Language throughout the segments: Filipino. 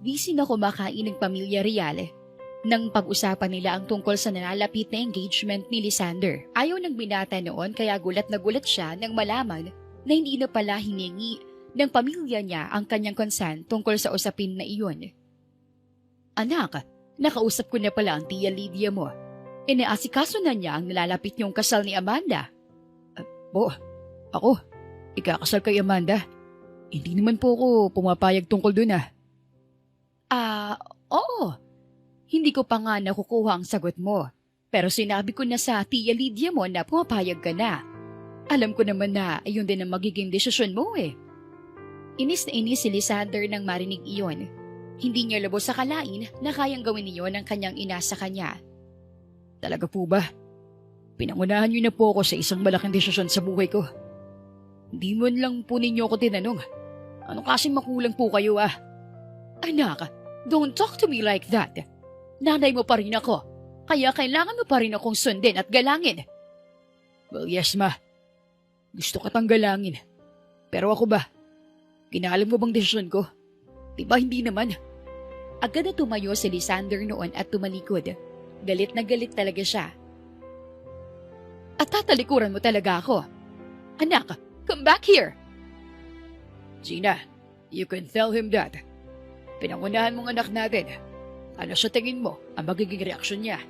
Busy na kumakain ng Pamilya Real nang pag-usapan nila ang tungkol sa nalalapit na engagement ni Lysander. Ayaw ng binata noon kaya gulat na gulat siya nang malaman na hindi na pala hiningi ng pamilya niya ang kanyang consent tungkol sa usapin na iyon. Anak, nakausap ko na pala ang Tia Lydia mo. Inaasikaso na niya ang nalalapit niyong kasal ni Amanda. Po, ako, ikakasal kay Amanda. Hindi naman po ako pumapayag tungkol dun . Oo. Hindi ko pa nga nakukuha ang sagot mo. Pero sinabi ko na sa Tia Lydia mo na pumapayag ka na. Alam ko naman na ayun din ang magiging desisyon mo . Inis na inis si Lysander nang marinig iyon. Hindi niya lubos sa kalain na kayang gawin niyon ang kanyang ina sa kanya. Talaga po ba? Pinangunahan niyo na po ako sa isang malaking desisyon sa buhay ko. Hindi mo lang po ninyo ako tinanong. Ano kasi makulang po kayo ? Anak, don't talk to me like that. Nanay mo pa rin ako, kaya kailangan mo pa rin akong sundin at galangin. Well, yes ma. Gusto kitang galangin. Pero ako ba? Kinaalam mo bang desisyon ko? Diba hindi naman? Agad na tumayo si Lysander noon at tumalikod. Galit na galit talaga siya. At tatalikuran mo talaga ako. Anak, come back here! Gina, you can tell him that. Pinangunahan mong anak natin. Ano sa tingin mo ang magiging reaksyon niya?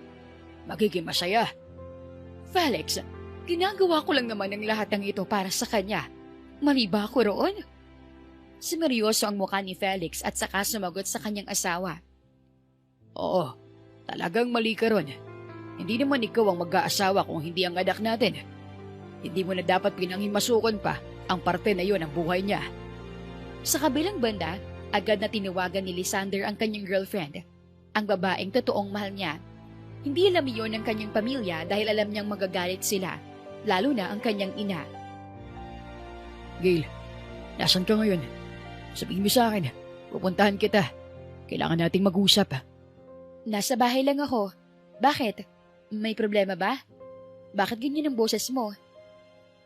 Magiging masaya. Felix, ginagawa ko lang naman ang lahat ng ito para sa kanya. Mali ba ako roon? Sumeryoso ang mukha ni Felix at saka sumagot sa kanyang asawa. Oo, talagang mali ka ron. Hindi naman ikaw ang mag-aasawa kung hindi ang anak natin. Hindi mo na dapat pinanghimasukan pa ang parte na yon ng buhay niya. Sa kabilang banda, agad na tinawagan ni Lysander ang kanyang girlfriend, ang babaeng totoong mahal niya. Hindi alam iyon ng kanyang pamilya dahil alam niyang magagalit sila, lalo na ang kanyang ina. Gail, nasan ka ngayon? Sabihin mo sa akin, pupuntahan kita. Kailangan nating mag-usap. Nasa bahay lang ako. Bakit? May problema ba? Bakit ganyan ang boses mo?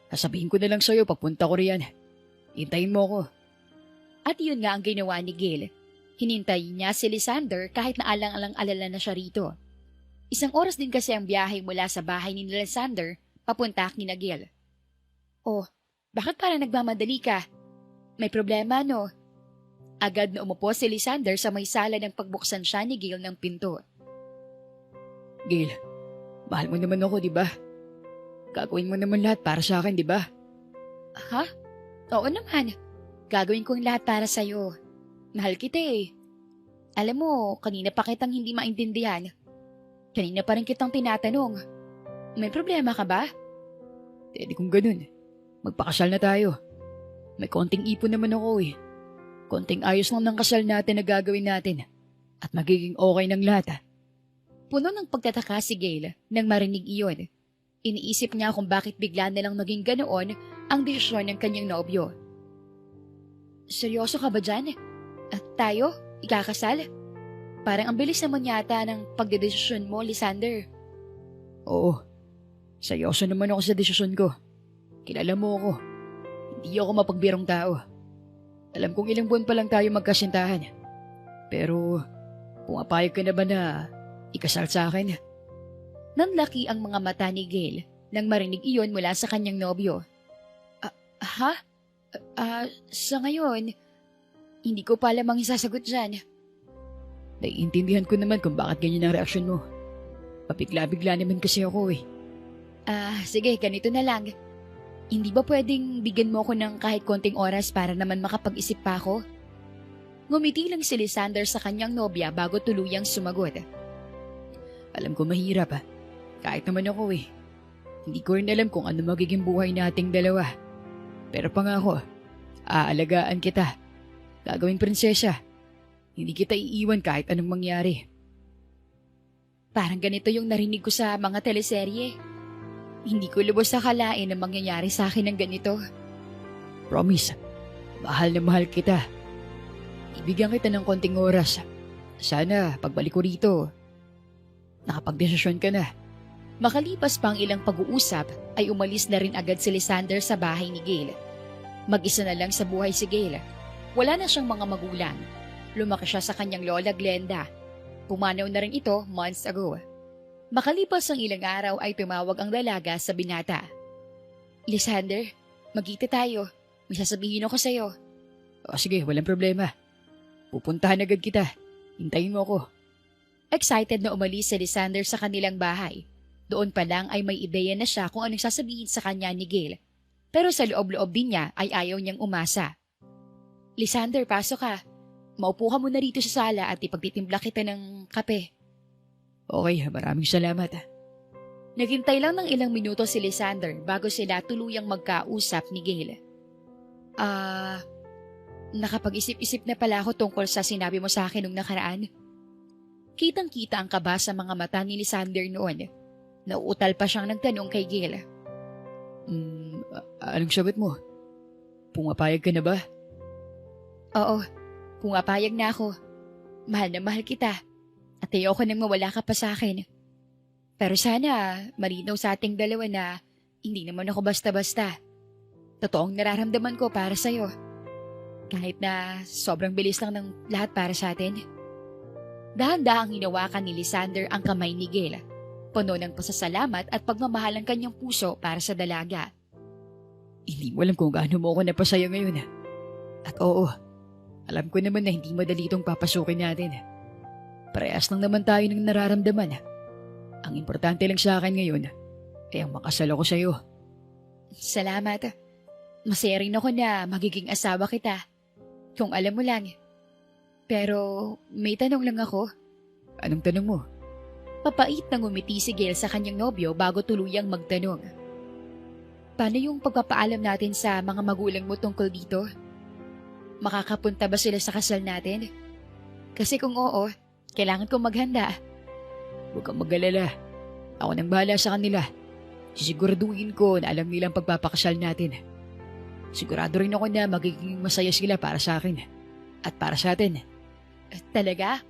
Sasabihin ko na lang sa'yo, papunta ko riyan. Hintayin mo ako. At yun nga ang ginawa ni Gail. Hinintay niya si Lysander kahit na alang-alala na siya rito. Isang oras din kasi ang biyahe mula sa bahay ni Lysander papunta ni Gail. Oh, bakit parang nagmamadali ka? May problema, no? Agad na umupo si Lysander sa may sala ng pagbuksan siya ni Gail ng pinto. Gail, mahal mo naman ako, di ba? Gagawin mo naman lahat para sa akin, di ba? Ha? Oo naman. Gagawin ko ang lahat para sa'yo. Mahal kita . Alam mo, kanina pa kitang hindi maintindihan. Kanina pa rin kitang tinatanong. May problema ka ba? Hindi kung ganun. Magpakasal na tayo. May konting ipon naman ako . Konting ayos lang ng kasal natin na gagawin natin. At magiging okay ng lahat . Puno ng pagtataka si Gail nang marinig iyon. Iniisip niya kung bakit bigla na lang naging ganoon ang desisyon ng kanyang nobyo. Seryoso ka ba dyan? At tayo? Ikakasal? Parang ang bilis naman yata ng pagdedesisyon mo, Lysander. Oo. Seryoso naman ako sa desisyon ko. Kilala mo ako. Hindi ako mapagbirong tao. Alam kong ilang buwan pa lang tayo magkasintahan. Pero, pumapayag ka na ba na ikasal sa akin? Nanlaki ang mga mata ni Gail nang marinig iyon mula sa kanyang nobyo. Ha? Sa ngayon, hindi ko pa lamang isasagot dyan. Naiintindihan ko naman kung bakit ganyan ang reaksyon mo. Pabigla-bigla naman kasi ako . Sige, ganito na lang. Hindi ba pwedeng bigyan mo ako ng kahit konting oras para naman makapag-isip pa ako? Ngumiti lang si Lysander sa kanyang nobya bago tuluyang sumagot. Alam ko mahirap . Kahit naman ako . Hindi ko rin alam kung ano magiging buhay nating dalawa. Pero pangako, aalagaan kita. Gagawing prinsesa. Hindi kita iiwan kahit anong mangyari. Parang ganito yung narinig ko sa mga teleserye. Hindi ko lubos sa kalain na mangyayari sa akin ng ganito. Promise, mahal na mahal kita. Ibigyan kita ng konting oras. Sana pagbalik ko rito, nakapagdesisyon ka na. Makalipas pa ang ilang pag-uusap ay umalis na rin agad si Lysander sa bahay ni Gail. Mag-isa na lang sa buhay si Gail. Wala na siyang mga magulang. Lumaki siya sa kanyang lola Glenda. Pumanaw na rin ito months ago. Makalipas ang ilang araw ay tumawag ang dalaga sa binata. Lysander, magkita tayo. May sasabihin ako sa'yo. O sige, walang problema. Pupuntahan agad kita. Hintayin mo ako. Excited na umalis si Lysander sa kanilang bahay. Doon pa lang ay may ideya na siya kung anong sasabihin sa kanya ni Gale. Pero sa loob-loob din niya ay ayaw niyang umasa. Lysander, pasok ka. Maupo ka muna rito sa sala at ipagtitimpla kita ng kape. Okay, maraming salamat. Naghintay lang ng ilang minuto si Lysander bago sila tuluyang magkausap ni Gale. Nakapag-isip-isip na pala ako tungkol sa sinabi mo sa akin nung nakaraan. Kitang-kita ang kaba sa mga mata ni Lysander noon. Nauutal pa siyang nagtanong kay Gale. Anong sagot mo? Pumapayag ka na ba? Oo, pumapayag na ako. Mahal na mahal kita. At ayoko nang mawala ka pa sa akin. Pero sana, malinaw sa ating dalawa na hindi naman ako basta-basta. Totoong nararamdaman ko para sa'yo. Kahit na sobrang bilis lang ng lahat para sa atin. Dahan-dahang hinawakan ni Lysander ang kamay ni Gale. Puno ng pasasalamat at pagmamahal ang kanyang puso para sa dalaga. Hindi mo alam kung gaano mo ako napasaya ngayon. At oo, alam ko naman na hindi madali itong papasukin natin. Parehas lang naman tayo ng nararamdaman. Ang importante lang sa akin ngayon ay ang makasal ako sa'yo. Salamat. Masaya rin ako na magiging asawa kita. Kung alam mo lang. Pero may tanong lang ako. Anong tanong mo? Papait na ngumiti si Gale sa kanyang nobyo bago tuluyang magtanong. Paano yung pagpapaalam natin sa mga magulang mo tungkol dito? Makakapunta ba sila sa kasal natin? Kasi kung oo, kailangan kong maghanda. Huwag kang mag-alala. Ako nang bahala sa kanila. Sisiguraduhin ko na alam nilang pagpapakasal natin. Sigurado rin ako na magiging masaya sila para sa akin. At para sa atin. Talaga?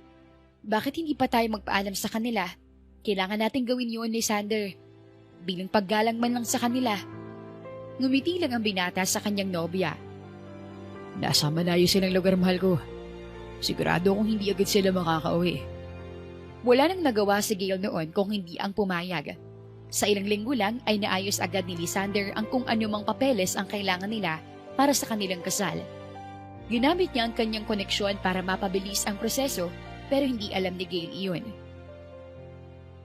Bakit hindi pa tayo magpaalam sa kanila? Kailangan natin gawin yun, Lysander. Bilang paggalang man lang sa kanila. Ngumiti lang ang binata sa kanyang nobya. Nasa malayo silang lugar, mahal ko. Sigurado kung hindi agad sila makakauwi. Wala nang nagawa si Gale noon kung hindi ang pumayag. Sa ilang linggo lang ay naayos agad ni Lysander ang kung anumang papeles ang kailangan nila para sa kanilang kasal. Ginamit niya ang kanyang koneksyon para mapabilis ang proseso pero hindi alam ni Gale iyon.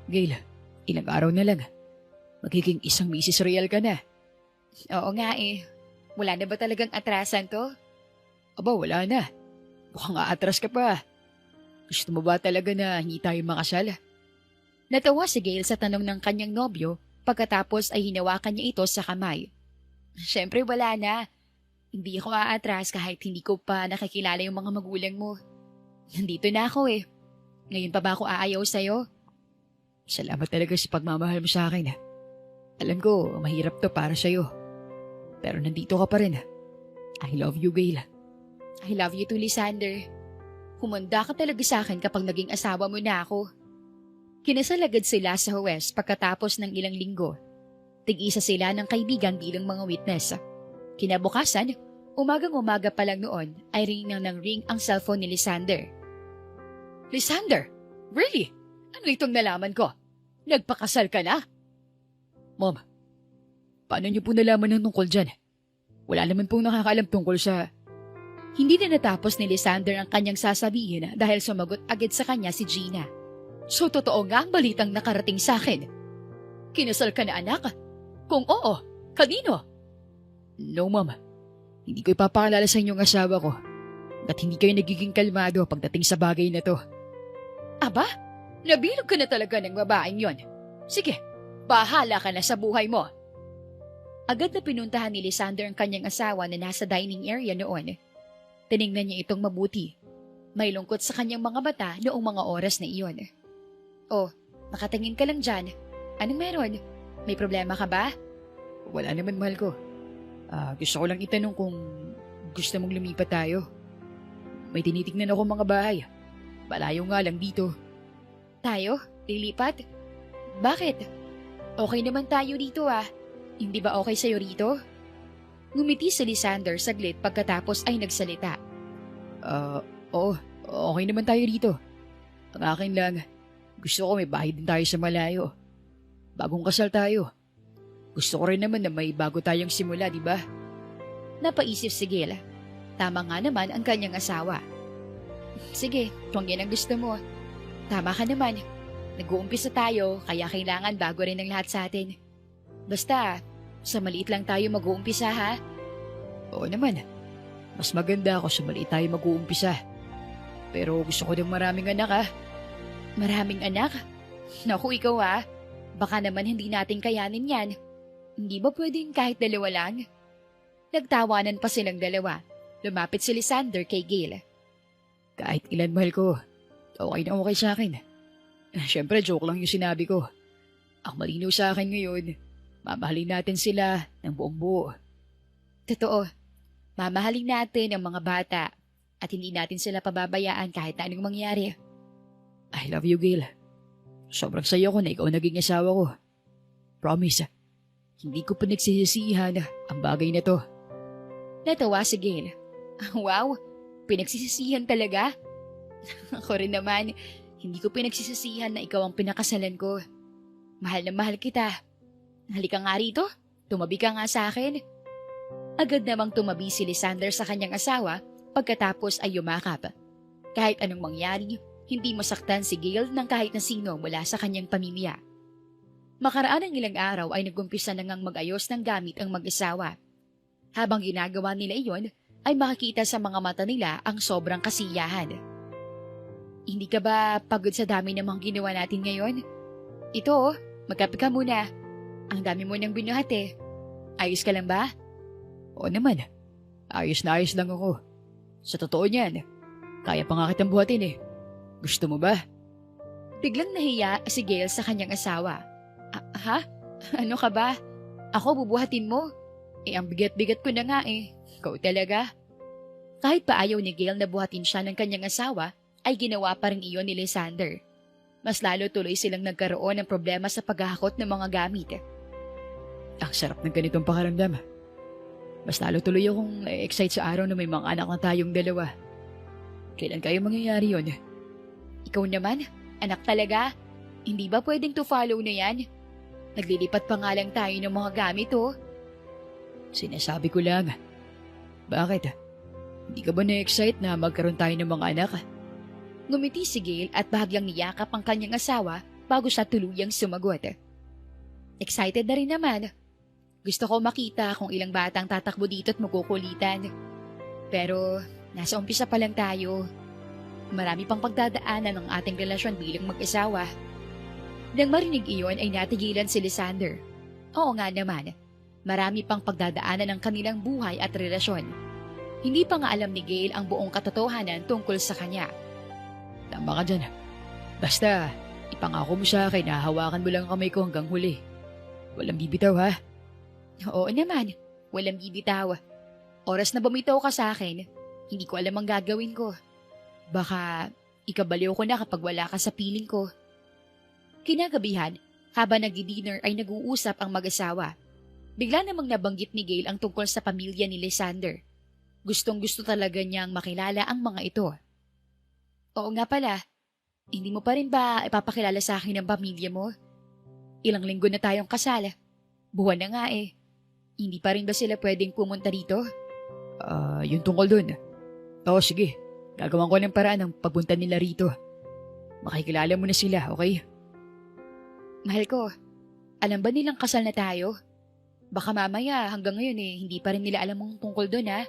Gale, ilang araw na lang. Magiging isang Mrs. Real ka na. Oo nga eh. Wala na ba talagang atrasan to? Aba, wala na. Mukhang aatras ka pa. Gusto mo ba talaga na hindi tayo makasal? Natawa si Gale sa tanong ng kanyang nobyo pagkatapos ay hinawakan niya ito sa kamay. Siyempre wala na. Hindi ako aatras kahit hindi ko pa nakikilala yung mga magulang mo. Nandito na ako eh. Ngayon pa ba ako aayaw sa'yo? Salamat talaga sa pagmamahal mo sa akin. Alam ko, mahirap to para sa'yo. Pero nandito ka pa rin. I love you, Gale. I love you too, Lysander. Humanda ka talaga sa akin kapag naging asawa mo na ako. Kinasal agad sila sa Huwes pagkatapos ng ilang linggo. Tig-isa sila ng kaibigan bilang mga witness. Kinabukasan, umagang-umaga pa lang noon ay ring ng ring ang cellphone ni Lysander. Lysander? Really? Ano itong nalaman ko? Nagpakasal ka na? Mom, paano niyo po nalaman ng tungkol dyan? Wala naman pong nakakaalam tungkol sa... Hindi na natapos ni Lysander ang kanyang sasabihin dahil sumagot agad sa kanya si Gina. So totoo nga ang balitang nakarating sa akin. Kinasal ka na anak? Kung oo, kanino? No, Mom. Hindi ko ipapakilala sa inyong asawa ko. At hindi kayo nagiging kalmado pagdating sa bagay na to. Aba, nabilog ka na talaga ng babaeng yon. Sige, bahala ka na sa buhay mo. Agad na pinuntahan ni Lysander ang kanyang asawa na nasa dining area noon. Tiningnan niya itong mabuti. May lungkot sa kanyang mga mata noong mga oras na iyon. Oh, nakatingin ka lang dyan. Anong meron? May problema ka ba? Wala naman, mahal ko. Gusto ko lang itanong kung gusto mong lumipat tayo. May tinitignan ako mga bahay. Malayo nga lang dito. Tayo? Lilipat? Bakit? Okay naman tayo dito ah. Hindi ba okay sa'yo rito? Ngumiti si Lysander saglit pagkatapos ay nagsalita. Oo. Okay naman tayo dito. Ang akin lang, gusto ko may bahay din tayo sa malayo. Bagong kasal tayo. Gusto ko rin naman na may bago tayong simula, di ba? Napaisip si Gail. Tama nga naman ang kanyang asawa. Sige, kung yan ang gusto mo. Tama ka naman. Nag-uumpisa tayo, kaya kailangan bago rin ang lahat sa atin. Basta, sa maliit lang tayo mag-uumpisa ha? Oo naman. Mas maganda ako sa maliit tayo mag-uumpisa. Pero gusto ko ng maraming anak ha. Maraming anak? Naku, ikaw ha. Baka naman hindi natin kayanin yan. Hindi ba pwedeng kahit dalawa lang? Nagtawanan pa silang dalawa. Lumapit si Lysander kay Gail. Kahit ilan mahal ko, okay na okay sa akin. Siyempre, joke lang yung sinabi ko. Ang malinaw sa akin ngayon, mamahalin natin sila ng buong buo. Totoo. Mamahalin natin ang mga bata at hindi natin sila pababayaan kahit na anong mangyari. I love you, Gail. Sobrang saya ko na ikaw naging asawa ko. Promise, hindi ko pa nagsisisihan ang bagay na to. Natawa si Gail. Wow, pinagsisisihan talaga? Ako rin naman, hindi ko pinagsisisihan na ikaw ang pinakasalan ko. Mahal na mahal kita. Halika nga rito, tumabi ka nga sa akin. Agad namang tumabi si Lysander sa kanyang asawa pagkatapos ay yumakap. Kahit anong mangyari, hindi masaktan si Gail ng kahit na sino mula sa kanyang pamilya. Makaraan ng ilang araw ay nagumpisa na ngang mag-ayos ng gamit ang mag-asawa. Habang ginagawa nila iyon, ay makikita sa mga mata nila ang sobrang kasiyahan. Hindi ka ba pagod sa dami namang ginawa natin ngayon? Ito, magkape ka muna. Ang dami mo nang binuhat eh. Ayos ka lang ba? Oo naman. Ayos na ayos lang ako. Sa totoo niyan, kaya pa nga kitang buhatin eh. Gusto mo ba? Biglang nahiya si Gail sa kanyang asawa. Ha? Ano ka ba? Ako bubuhatin mo? Ang bigat-bigat ko na nga eh. Ikaw talaga. Kahit pa ayaw ni Gail na buhatin siya ng kanyang asawa, ay ginawa pa rin iyon ni Lysander. Mas lalo tuloy silang nagkaroon ng problema sa paghahakot ng mga gamit. Ang sarap ng ganitong pakaramdam. Mas lalo tuloy akong excite sa araw na may mga anak na tayong dalawa. Kailan kayo mangyayari yun? Ikaw naman, anak talaga. Hindi ba pwedeng to follow na yan? Naglilipat pa nga lang tayo ng mga gamit oh. Sinasabi ko lang. Bakit? Hindi ka ba na-excite na magkaroon tayo ng mga anak? Ngumiti si Gail at bahagyang niyakap ang kanyang asawa bago siya tuluyang sumagot. Excited na rin naman. Gusto ko makita kung ilang batang tatakbo dito at magkukulitan. Pero nasa umpisa pa lang tayo. Marami pang pagdadaanan ng ating relasyon bilang mag-asawa. Nang marinig iyon ay natigilan si Lysander. Oo nga naman, marami pang pagdadaanan ng kanilang buhay at relasyon. Hindi pa nga alam ni Gail ang buong katotohanan tungkol sa kanya. Tama ka dyan. Basta, ipangako mo sa akin na hawakan mo lang ang kamay ko hanggang huli. Walang bibitaw ha? Oo naman, walang bibitaw. Oras na bumitaw ka sa akin, hindi ko alam ang gagawin ko. Baka ikabaliw ko na kapag wala ka sa piling ko. Kinagabihan, habang nag-dinner ay nag-uusap ang mag-asawa. Bigla namang nabanggit ni Gail ang tungkol sa pamilya ni Lysander. Gustong-gusto talaga niyang makilala ang mga ito. Oo nga pala, hindi mo pa rin ba ipapakilala sa akin ang pamilya mo? Ilang linggo na tayong kasal. Buwan na nga eh. Hindi pa rin ba sila pwedeng pumunta dito? Yung tungkol dun. Oo, sige. Gagawan ko ng paraan ng pagpunta nila rito. Makikilala mo na sila, okay? Mahal ko, alam ba nilang kasal na tayo? Baka mamaya hanggang ngayon hindi pa rin nila alam ang tungkol dun ha?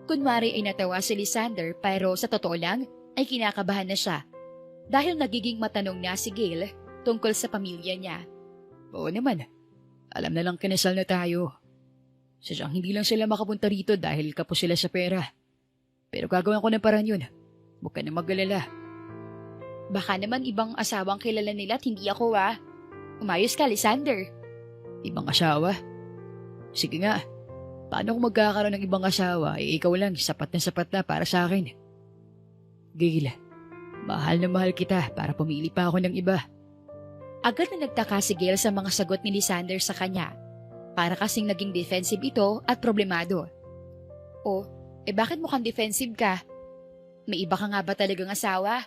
Kunwari ay natawa si Lysander pero sa totoo lang ay kinakabahan na siya. Dahil nagiging matanong na si Gail tungkol sa pamilya niya. Oo naman. Alam na lang kinasal na tayo. Sadyang hindi lang sila makapunta rito dahil kapos sila sa pera. Pero gagawin ko ng paraan yun. Huwag ka na mag-alala. Baka naman ibang asawang kilala nila at hindi ako ha. Umayos ka, Lysander. Ibang asawa? Sige nga. Paano kung magkakaroon ng ibang asawa, ikaw lang, sapat na para sa akin. Gail, mahal na mahal kita para pumili pa ako ng iba. Agad na nagtaka si Gail sa mga sagot ni Lysander sa kanya. Para kasing naging defensive ito at problemado. Bakit mukhang defensive ka? May iba ka nga ba talagang asawa?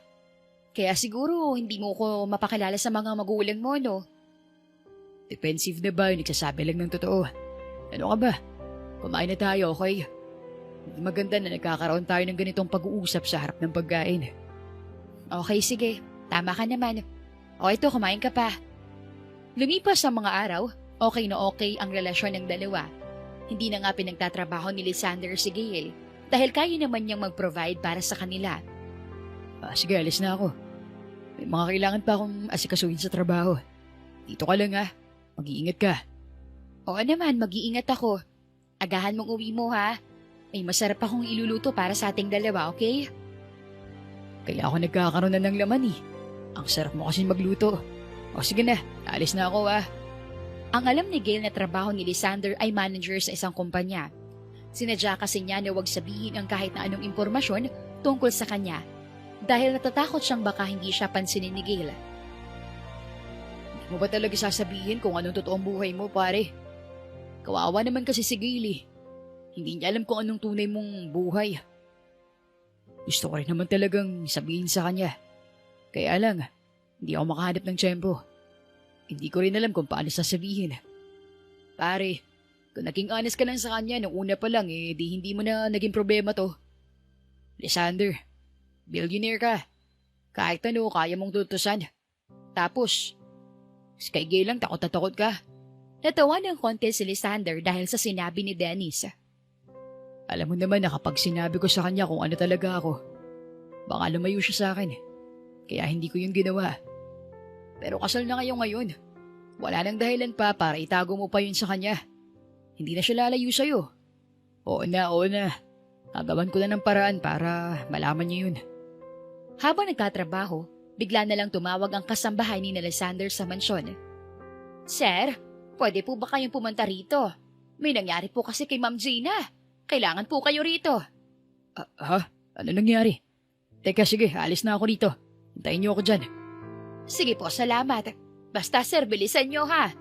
Kaya siguro hindi mo ko mapakilala sa mga magulang mo, no? Defensive na ba? Nagsasabi lang ng totoo. Ano ka ba? Kumain na tayo, okay? Hindi maganda na nagkakaroon tayo ng ganitong pag-uusap sa harap ng pagkain. Okay, sige. Tama ka naman. O ito, kumain ka pa. Lumipas ang mga araw, okay na okay ang relasyon ng dalawa. Hindi na nga pinagtatrabaho ni Lysander si Gail dahil kaya naman niyang mag-provide para sa kanila. Sige, alis na ako. May mga kailangan pa akong asikasuhin sa trabaho. Dito ka lang Mag-iingat ka. Oo naman, mag-iingat ako. Agahan mong uwi mo ha. May masarap akong iluluto para sa ating dalawa, okay? Kaya ako nagkakaroon na ng laman Ang sarap mo kasi magluto. O sige na, alis na ako Ang alam ni Gail na trabaho ni Lysander ay manager sa isang kumpanya. Sinadya kasi niya na huwag sabihin ang kahit na anong impormasyon tungkol sa kanya dahil natatakot siyang baka hindi siya pansinin ni Gail. Hindi mo ba talaga sasabihin kung anong totoong buhay mo, pare? Kawawa naman kasi si Gail Hindi niya alam kung anong tunay mong buhay. Gusto ko rin naman talagang sabihin sa kanya. Kaya lang, hindi ako makahanap ng tiyempo. Hindi ko rin alam kung paano sasabihin. Pare, kung naging honest ka lang sa kanya nung una pa lang di hindi mo na naging problema to. Lysander, billionaire ka. Kahit ano, kaya mong tutusan. Tapos, kay Gail lang takot na takot ka. Natawa ng konti si Lysander dahil sa sinabi ni Dennis. Alam mo naman na kapag sinabi ko sa kanya kung ano talaga ako, baka lumayo siya sa akin. Kaya hindi ko yun ginawa. Pero kasal na kayo ngayon. Wala nang dahilan pa para itago mo pa yun sa kanya. Hindi na siya lalayo sa'yo. Oo na. Gagawan ko na ng paraan para malaman niya yun. Habang nagtatrabaho, bigla na lang tumawag ang kasambahay ni Lysander sa mansyon. Sir, pwede po ba kayong pumunta rito? May nangyari po kasi kay Ma'am Gina. Kailangan po kayo rito. Ano nangyari? Teka, sige, alis na ako dito. Hintayin niyo ako dyan. Sige po, salamat. Basta sir, bilisan niyo ha.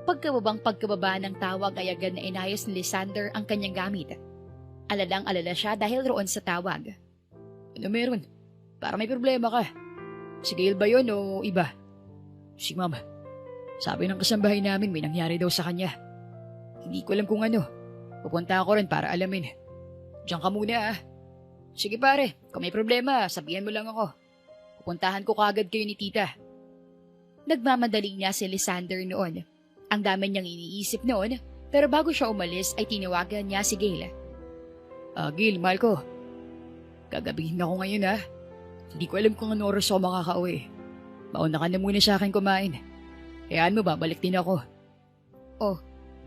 Pagkababa ng tawag ay agad na inayos ni Lysander ang kanyang gamit. Alalang-alala siya dahil roon sa tawag. Ano meron? Para may problema ka. Si Gail ba yun o iba? Si Ma'am. Sabi ng kasambahay namin may nangyari daw sa kanya. Hindi ko alam kung ano. Pupunta ako rin para alamin. Diyan ka muna Sige pare, kung may problema, sabihan mo lang ako. Pupuntahan ko kaagad kayo ni tita. Nagmamadali niya si Lysander noon. Ang dami niyang iniisip noon, pero bago siya umalis ay tinawagan niya si Gail. Gail, mahal ko. Gagabihin ako ngayon Hindi ko alam kung ano oras ako makakauwi. Mauna ka na muna sa akin kumain. Hayaan mo, babalik din ako. Oh,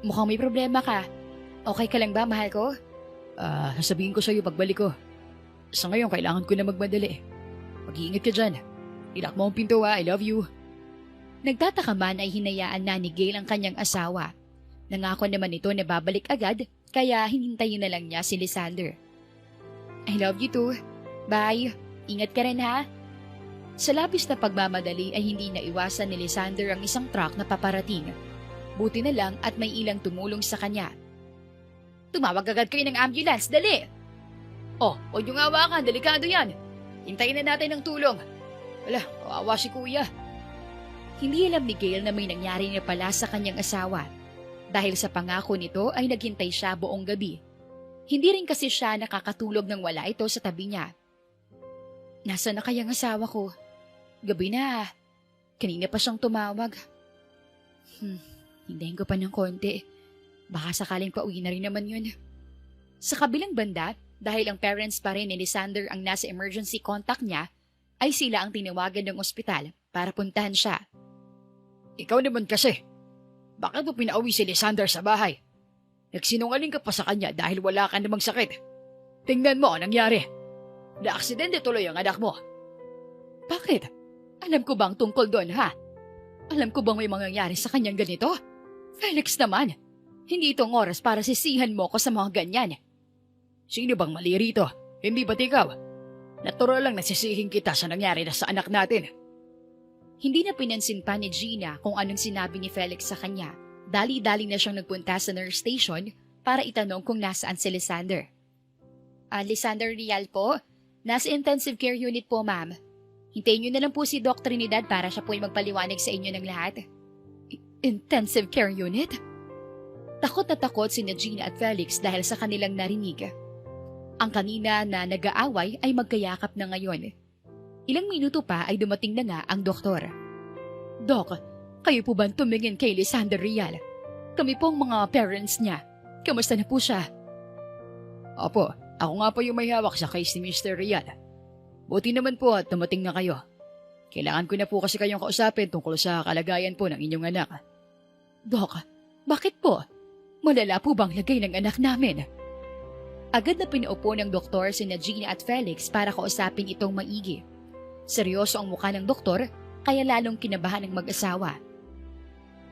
mukhang may problema ka. Okay ka lang ba, mahal ko? Sasabihin ko sa'yo pagbalik ko. Sa ngayon, kailangan ko na magmadali. Mag-iingat ka dyan. Ilak mo ang pinto I love you. Nagtataka man ay hinayaan na ni Gail ang kanyang asawa. Nangako naman ito na babalik agad, kaya hinintayin na lang niya si Lysander. I love you too. Bye. Ingat ka rin ha. Sa labis na pagmamadali ay hindi naiwasan ni Lysander ang isang truck na paparating. Buti na lang at may ilang tumulong sa kanya. Tumawag agad kayo ng ambulance, dali! Huwag niyong hawakan, delikado yan. Hintayin na natin ng tulong. Wala, kawawa si kuya. Hindi alam ni Gail na may nangyari na pala sa kanyang asawa. Dahil sa pangako nito ay naghintay siya buong gabi. Hindi rin kasi siya nakakatulog nang wala ito sa tabi niya. Nasaan na kayang asawa ko? Gabi na. Kanina pa siyang tumawag. Hintayin ko pa ng konti. Baka sakaling pauwi na rin naman yun. Sa kabilang banda, dahil ang parents pa rin ni Lysander ang nasa emergency contact niya, ay sila ang tinawagan ng ospital para puntahan siya. Ikaw naman kasi. Bakit mo pinauwi si Lysander sa bahay? Nagsinungaling ka pa sa kanya dahil wala ka namang sakit. Tingnan mo ang nangyari. Na-aksidente tuloy ang anak mo. Bakit? Alam ko bang tungkol doon, ha? Alam ko bang may mangyayari sa kanyang ganito? Felix naman, hindi itong oras para sisihan mo ko sa mga ganyan. Sino bang mali rito? Hindi ba't ikaw? Natural lang nasisihin kita sa nangyari na sa anak natin. Hindi na pinansin pa ni Gina kung anong sinabi ni Felix sa kanya. Dali-dali na siyang nagpunta sa nurse station para itanong kung nasaan si Lysander. Lysander Rial po. Nasa intensive care unit po, ma'am. Hintayin niyo na lang po si Dr. Trinidad para siya po ay magpaliwanag sa inyo ng lahat. Intensive care unit? Takot na takot si Gina at Felix dahil sa kanilang narinig. Ang kanina na nag-aaway ay magkayakap na ngayon. Ilang minuto pa ay dumating na nga ang doktor. Doc, kayo po ba tumingin kay Lysander Rial? Kami po ang mga parents niya. Kamusta na po siya? Opo, ako nga po yung may hawak sa case ni Mr. Rial. Buti naman po at dumating na kayo. Kailangan ko na po kasi kayong kausapin tungkol sa kalagayan po ng inyong anak. Doc, bakit po? Malala po bang lagay ng anak namin? Agad na pinaupo ng doktor si Gina at Felix para kausapin itong maigi. Seryoso ang mukha ng doktor kaya lalong kinabahan ng mag-asawa.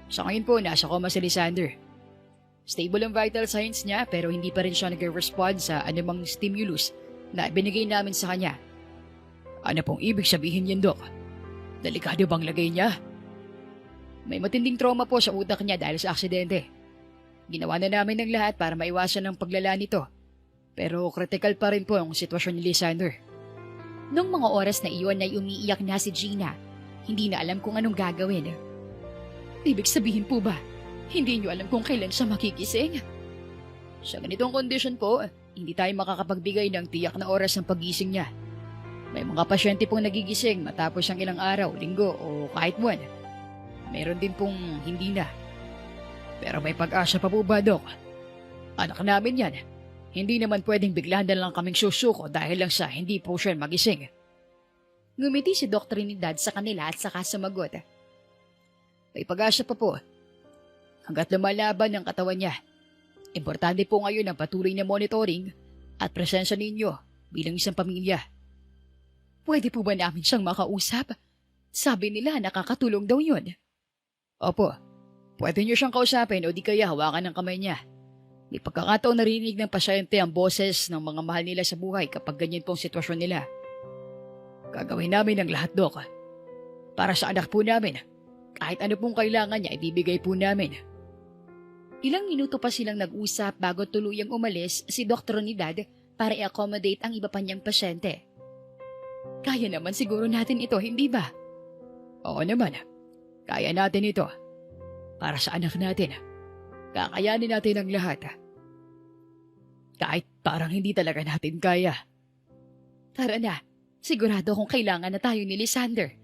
Sa ngayon po, nasa coma si Lysander. Stable ang vital signs niya pero hindi pa rin siya nag-respond sa anumang stimulus na binigay namin sa kanya. Ano pong ibig sabihin yan, Doc? Delikado bang lagay niya? May matinding trauma po sa utak niya dahil sa aksidente. Ginawa na namin ng lahat para maiwasan ang paglala nito. Pero critical pa rin po ang sitwasyon ni Lysander. Nung mga oras na iyon ay umiiyak na si Gina. Hindi na alam kung anong gagawin. Ibig sabihin po ba, hindi niyo alam kung kailan siya makigising? Sa ganitong kondisyon po, hindi tayo makakapagbigay ng tiyak na oras ng pagising niya. May mga pasyente pong nagigising matapos ang ilang araw, linggo o kahit buwan. Meron din pong hindi na. Pero may pag-asa pa po ba, Doc? Anak namin yan. Hindi naman pwedeng bigla na lang kaming susuko dahil lang sa hindi po siya magising. Ngumiti si Dr. Trinidad sa kanila at saka sumagot. May pag-asa pa po. Hanggat lumalaban ang katawan niya. Importante po ngayon ang patuloy na monitoring at presensya ninyo bilang isang pamilya. Pwede po ba namin siyang makausap? Sabi nila nakakatulong daw yun. Opo, pwede niyo siyang kausapin o di kaya hawakan ng kamay niya. May pagkakataon narinig ng pasyente ang boses ng mga mahal nila sa buhay kapag ganyan pong sitwasyon nila. Gagawin namin ang lahat, Doc. Para sa anak po namin. Kahit ano pong kailangan niya, ibibigay po namin. Ilang minuto pa silang nag-usap bago tuluyang umalis si Dr. Trinidad para i-accommodate ang iba pa niyang pasyente. Kaya naman siguro natin ito, hindi ba? Oo naman. Kaya natin ito. Para sa anak natin. Kakayanin natin ang lahat. Kahit parang hindi talaga natin kaya. Tara na. Sigurado kung kailangan na tayo ni Lysander.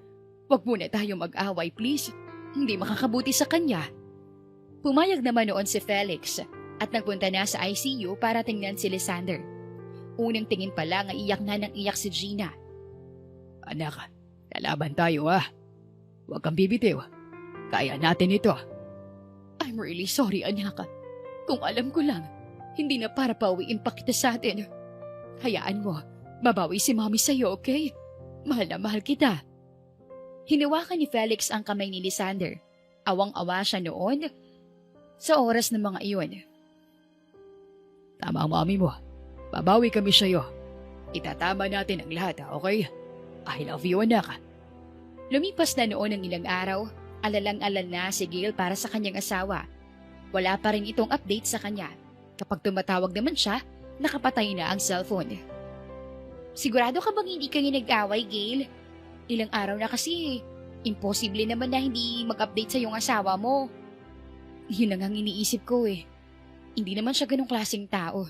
Huwag muna tayo mag-away, please. Hindi makakabuti sa kanya. Pumayag naman noon si Felix at nagpunta na sa ICU para tingnan si Lysander. Unang tingin pa lang ay iyak na ng iyak si Gina. Anak, lalaban tayo Huwag kang bibitiw. Kaya natin ito. I'm really sorry, anak. Kung alam ko lang, hindi na para pauwiin pa kita sa atin. Hayaan mo, babawi si Mommy sa'yo, okay? Mahal na mahal kita. Hinawakan ni Felix ang kamay ni Lysander. Awang-awa siya noon sa oras ng mga iyon. Tama ang Mommy mo. Babawi kami sa'yo. Itatama natin ang lahat, okay? I love you, anak. Lumipas na noon ang ilang araw, alalang-alal na si Gail para sa kanyang asawa. Wala pa rin itong update sa kanya. Kapag tumatawag naman siya, nakapatay na ang cellphone. Sigurado ka bang hindi kayo nag-away, Gail? Ilang araw na kasi, imposible naman na hindi mag-update sa iyong asawa mo. Yun ang iniisip ko eh. Hindi naman siya ganong klaseng tao.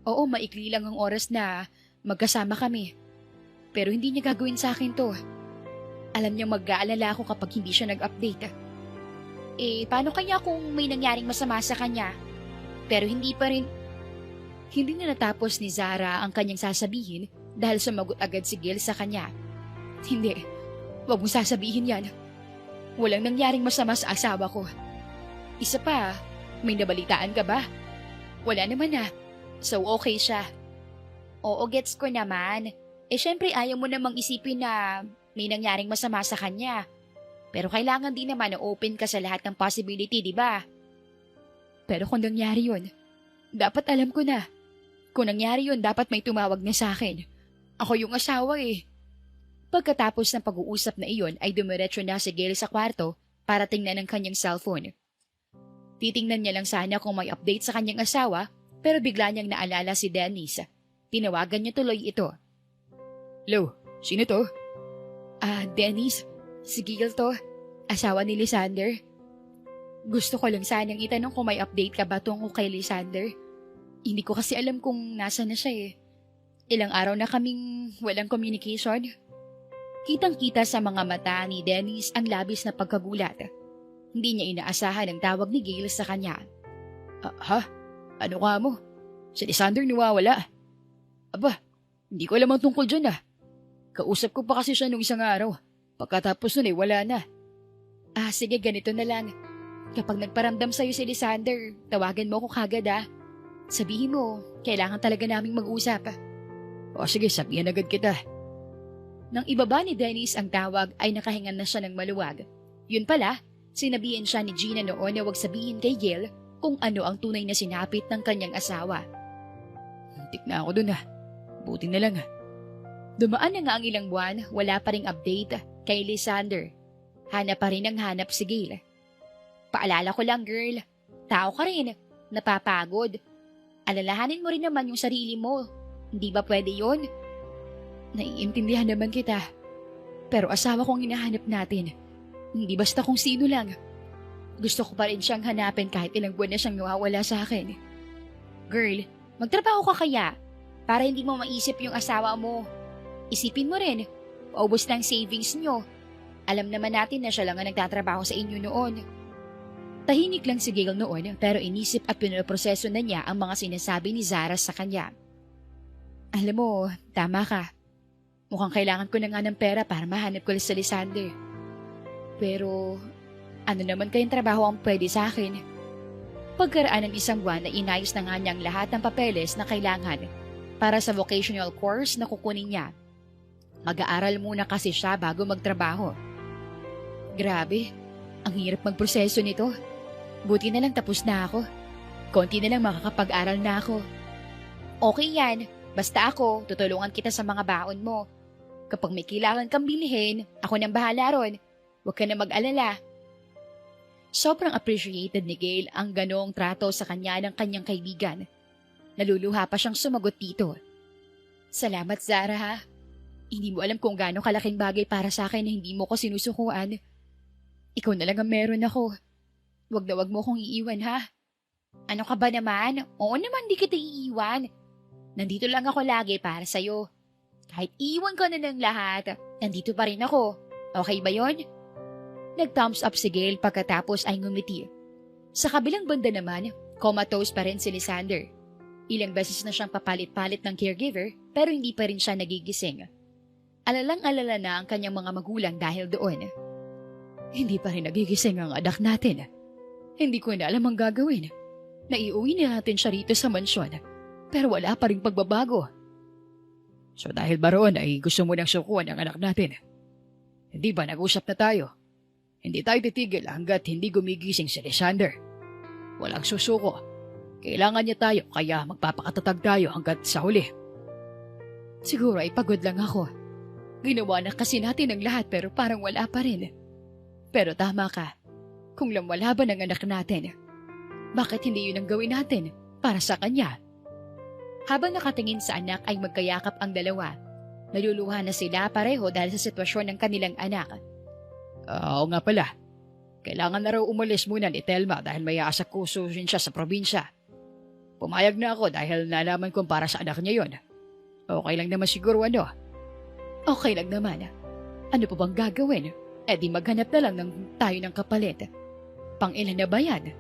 Oo, maikli lang ang oras na magkasama kami. Pero hindi niya gagawin sa akin to. Alam niya mag-aalala ako kapag hindi siya nag-update. Paano kaya kung may nangyaring masama sa kanya? Pero hindi pa rin. Hindi na natapos ni Zara ang kanyang sasabihin dahil sumagot agad si Gil sa kanya. Hindi, wag mong sasabihin yan. Walang nangyaring masama sa asawa ko. Isa pa, may nabalitaan ka ba? Wala naman So okay siya. Oo, gets ko naman. Syempre ayaw mo namang isipin na may nangyaring masama sa kanya. Pero kailangan din naman na open ka sa lahat ng possibility, di ba? Pero kung nangyari yun, dapat alam ko na. Kung nangyari yun, dapat may tumawag na sa akin. Ako yung asawa eh. Pagkatapos ng pag-uusap na iyon ay dumiretso na si Gail sa kwarto para tingnan ang kanyang cellphone. Titingnan niya lang sana kung may update sa kanyang asawa pero bigla niyang naalala si Dennis. Tinawagan niya tuloy ito. Hello, sino to? Dennis, si Gil to. Asawa ni Lysander. Gusto ko lang sanang itanong kung may update ka ba tungkol kay Lysander. Hindi ko kasi alam kung nasa na siya eh. Ilang araw na kaming walang communication. Kitang-kita sa mga mata ni Dennis ang labis na pagkagulat. Hindi niya inaasahan ang tawag ni Gil sa kanya. Ha? Ano ka mo? Si Lysander nawawala. Aba, hindi ko alam ang tungkol dyan Kausap ko pa kasi siya nung isang araw. Pagkatapos nun wala na. Sige, ganito na lang. Kapag nagparamdam sa'yo si Lysander, tawagan mo ako kagad Sabihin mo, kailangan talaga naming mag-usap. O sige, sabihan agad kita. Nang ibaba ni Dennis ang tawag ay nakahingan na siya ng maluwag. Yun pala, sinabihan siya ni Gina noon na huwag sabihin kay Gil kung ano ang tunay na sinapit ng kanyang asawa. Muntik na ako dun Buti na lang Dumaan na nga ang ilang buwan, wala pa ring update kay Lysander. Hanap pa rin ang hanap si Gil. Paalala ko lang girl, tao ka rin, napapagod. Alalahanin mo rin naman yung sarili mo. Hindi ba pwede yun? Naiintindihan naman kita. Pero asawa kong hinahanap natin. Hindi basta kung sino lang. Gusto ko pa rin siyang hanapin kahit ilang buwan na siyang nawawala sa akin. Girl, magtrabaho ka kaya para hindi mo maisip yung asawa mo. Isipin mo rin, paubos na ang savings nyo. Alam naman natin na siya lang ang nagtatrabaho sa inyo noon. Tahimik lang si Gil noon pero inisip at pinoproseso na niya ang mga sinasabi ni Zara sa kanya. Alam mo, tama ka. Mukhang kailangan ko na nga ng pera para mahanap ko si Lysander. Pero, ano naman kayong trabaho ang pwede sa akin? Pagkaraan ng isang buwan na inayos na nga niyang lahat ng papeles na kailangan para sa vocational course na kukunin niya. Mag-aaral muna kasi siya bago magtrabaho. Grabe, ang hirap magproseso nito. Buti na lang tapos na ako. Konti na lang makakapag-aral na ako. Okay yan, basta ako, tutulungan kita sa mga baon mo. Kapag may kailangan kang bilhin, ako nang bahala ron. Huwag ka na mag-alala. Sobrang appreciated ni Gail ang ganong trato sa kanya ng kanyang kaibigan. Naluluha pa siyang sumagot dito. Salamat Zara ha. Hindi mo alam kung gaano kalaking bagay para sa akin na hindi mo ko sinusukuan. Ikaw na lang ang meron ako. Wag na wag mo kong iiwan ha. Ano ka ba naman? Oo naman di kita iiwan. Nandito lang ako lagi para sa'yo. Kahit iwan ko na ng lahat, nandito pa rin ako. Okay ba yon? Nag-thumbs up si Gail pagkatapos ay ngumiti. Sa kabilang banda naman, comatose pa rin si Lysander. Ilang beses na siyang papalit-palit ng caregiver pero hindi pa rin siya nagigising. Alalang-alala na ang kanyang mga magulang dahil doon. Hindi pa rin nagigising ang anak natin. Hindi ko na alam ang gagawin. Naiuwi na natin siya rito sa mansyon pero wala pa rin pagbabago. So dahil ba roon ay gusto mo nang sukuan ang anak natin? Hindi ba nag-usap na tayo? Hindi tayo titigil hanggat hindi gumigising si Lysander. Walang susuko. Kailangan niya tayo kaya magpapakatatag tayo hanggat sa huli. Siguro ay pagod lang ako. Ginawa na kasi natin ang lahat pero parang wala pa rin. Pero tama ka. Kung lumalaban ang anak natin, bakit hindi yun ang gawin natin para sa kanya? Habang nakatingin sa anak ay magkayakap ang dalawa. Naluluha na sila pareho dahil sa sitwasyon ng kanilang anak. Oo nga pala. Kailangan na raw umalis muna ni Telma dahil may aasakusuhin siya sa probinsya. Pumayag na ako dahil nalaman kong para sa anak niya yon. Okay lang naman siguro Okay lang naman. Ano pa bang gagawin? Di maghanap na lang tayo ng kapalit. Pang-ilan na ba yan?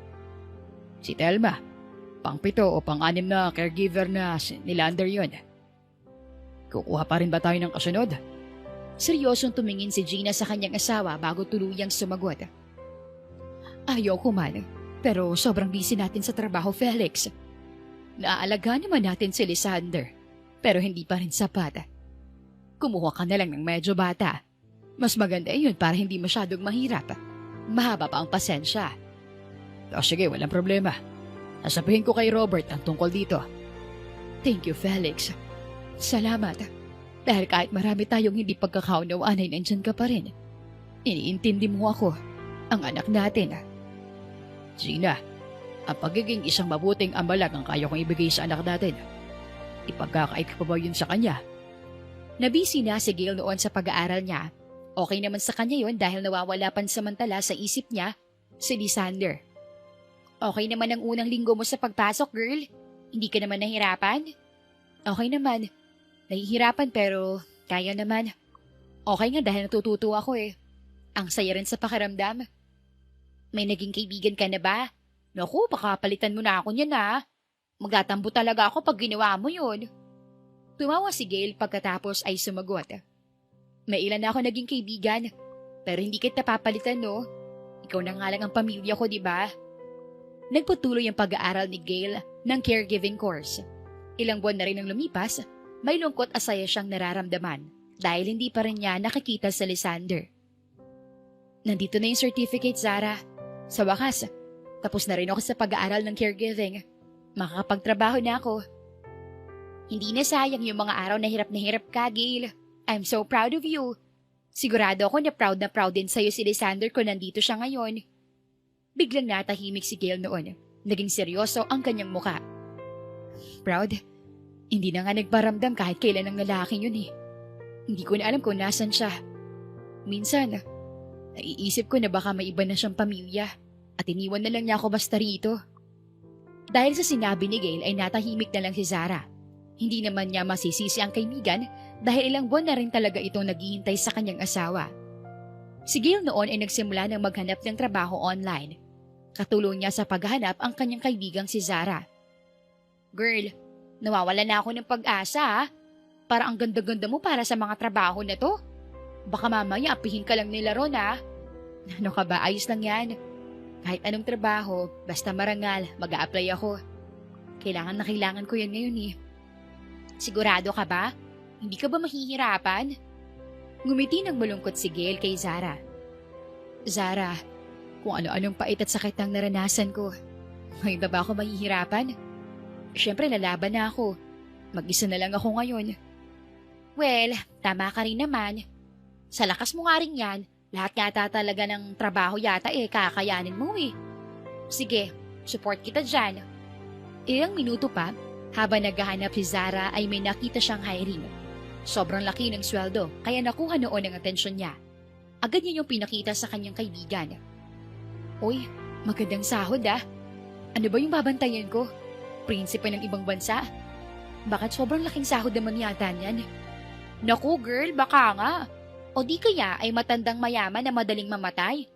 Si Telma. Pang-7 o pang-6 na caregiver na Nylander yon. Kukuha pa rin ba tayo ng kasunod? Seryosong tumingin si Gina sa kanyang asawa bago tuluyang sumagot. Ayoko man, pero sobrang busy natin sa trabaho, Felix. Naaalagaan naman natin si Lysander, pero hindi pa rin sapat. Kumuha ka na lang ng medyo bata. Mas maganda yun para hindi masyadong mahirap. Mahaba pa ang pasensya. O sige, walang problema. Sasabihin ko kay Robert ang tungkol dito. Thank you, Felix. Salamat. Dahil kahit marami tayong hindi pagkakaunawaan ay nandyan ka pa rin. Iniintindi mo ako, ang anak natin. Gina, ang pagiging isang mabuting ama lang ang kaya kong ibigay sa anak natin. Ipagkakait ko pa ba yun sa kanya? Nabisi na si Gail noon sa pag-aaral niya. Okay naman sa kanya yon dahil nawawala pansamantala sa isip niya si Lysander. Okay naman ang unang linggo mo sa pagpasok, girl. Hindi ka naman nahirapan? Okay naman. Nahihirapan pero kaya naman. Okay nga dahil natututo ako eh. Ang saya rin sa pakiramdam. May naging kaibigan ka na ba? Naku, baka palitan mo na ako niyan ha. Magtatampo talaga ako pag ginawa mo yun. Tumawa si Gail pagkatapos ay sumagot. May ilan na ako naging kaibigan, pero hindi kita papalitan no. Ikaw na nga lang ang pamilya ko, di ba? Nagpatuloy ang pag-aaral ni Gail ng caregiving course. Ilang buwan na rin ang lumipas, may lungkot at saya siyang nararamdaman dahil hindi pa rin niya nakikita sa Lysander. Nandito na yung certificate, Zara. Sa wakas, tapos na rin ako sa pag-aaral ng caregiving. Makakapagtrabaho na ako. Hindi na sayang yung mga araw na hirap ka, Gail. I'm so proud of you. Sigurado ako na proud din sa'yo si Lysander kung nandito siya ngayon. Biglang natahimik si Gail noon. Naging seryoso ang kanyang muka. Proud? Hindi na nga nagparamdam kahit kailan ang lalaking yun eh. Hindi ko na alam kung nasan siya. Minsan, naiisip ko na baka may iba na siyang pamilya at iniwan na lang niya ako basta rito. Dahil sa sinabi ni Gail ay natahimik na lang si Zara. Hindi naman niya masisisi ang kaibigan dahil ilang buwan na rin talaga itong naghihintay sa kanyang asawa. Si Gail noon ay nagsimula ng maghanap ng trabaho online. Katulong niya sa paghahanap ang kanyang kaibigang si Zara. Girl, nawawala na ako ng pag-asa ha. Para ang ganda-ganda mo para sa mga trabaho na to. Baka mamaya apihin ka lang nila ron ha. Ano ka ba? Ayos lang yan. Kahit anong trabaho, basta marangal, mag-a-apply ako. Kailangan na kailangan ko yan ngayon eh. Sigurado ka ba? Hindi ka ba mahihirapan? Ngumiti ng malungkot si Gail kay Zara. Zara, kung ano-anong pait at sakit ang naranasan ko, ngayon ba ako mahihirapan? Siyempre lalaban na ako. Mag-isa na lang ako ngayon. Well, tama ka rin naman. Sa lakas mo nga rin yan, lahat yata talaga ng trabaho yata kakayanin mo eh. Sige, support kita dyan. Ilang minuto pa, habang naghahanap si Zara ay may nakita siyang hiring. Sobrang laki ng sweldo, kaya nakuha noon ang atensyon niya. Agad niya yung pinakita sa kanyang kaibigan. Uy, magandang sahod ah. Ano ba yung babantayan ko? Prinsipe ng ibang bansa? Bakit sobrang laking sahod naman yata niyan? Naku girl, baka nga. O di kaya ay matandang mayaman na madaling mamatay?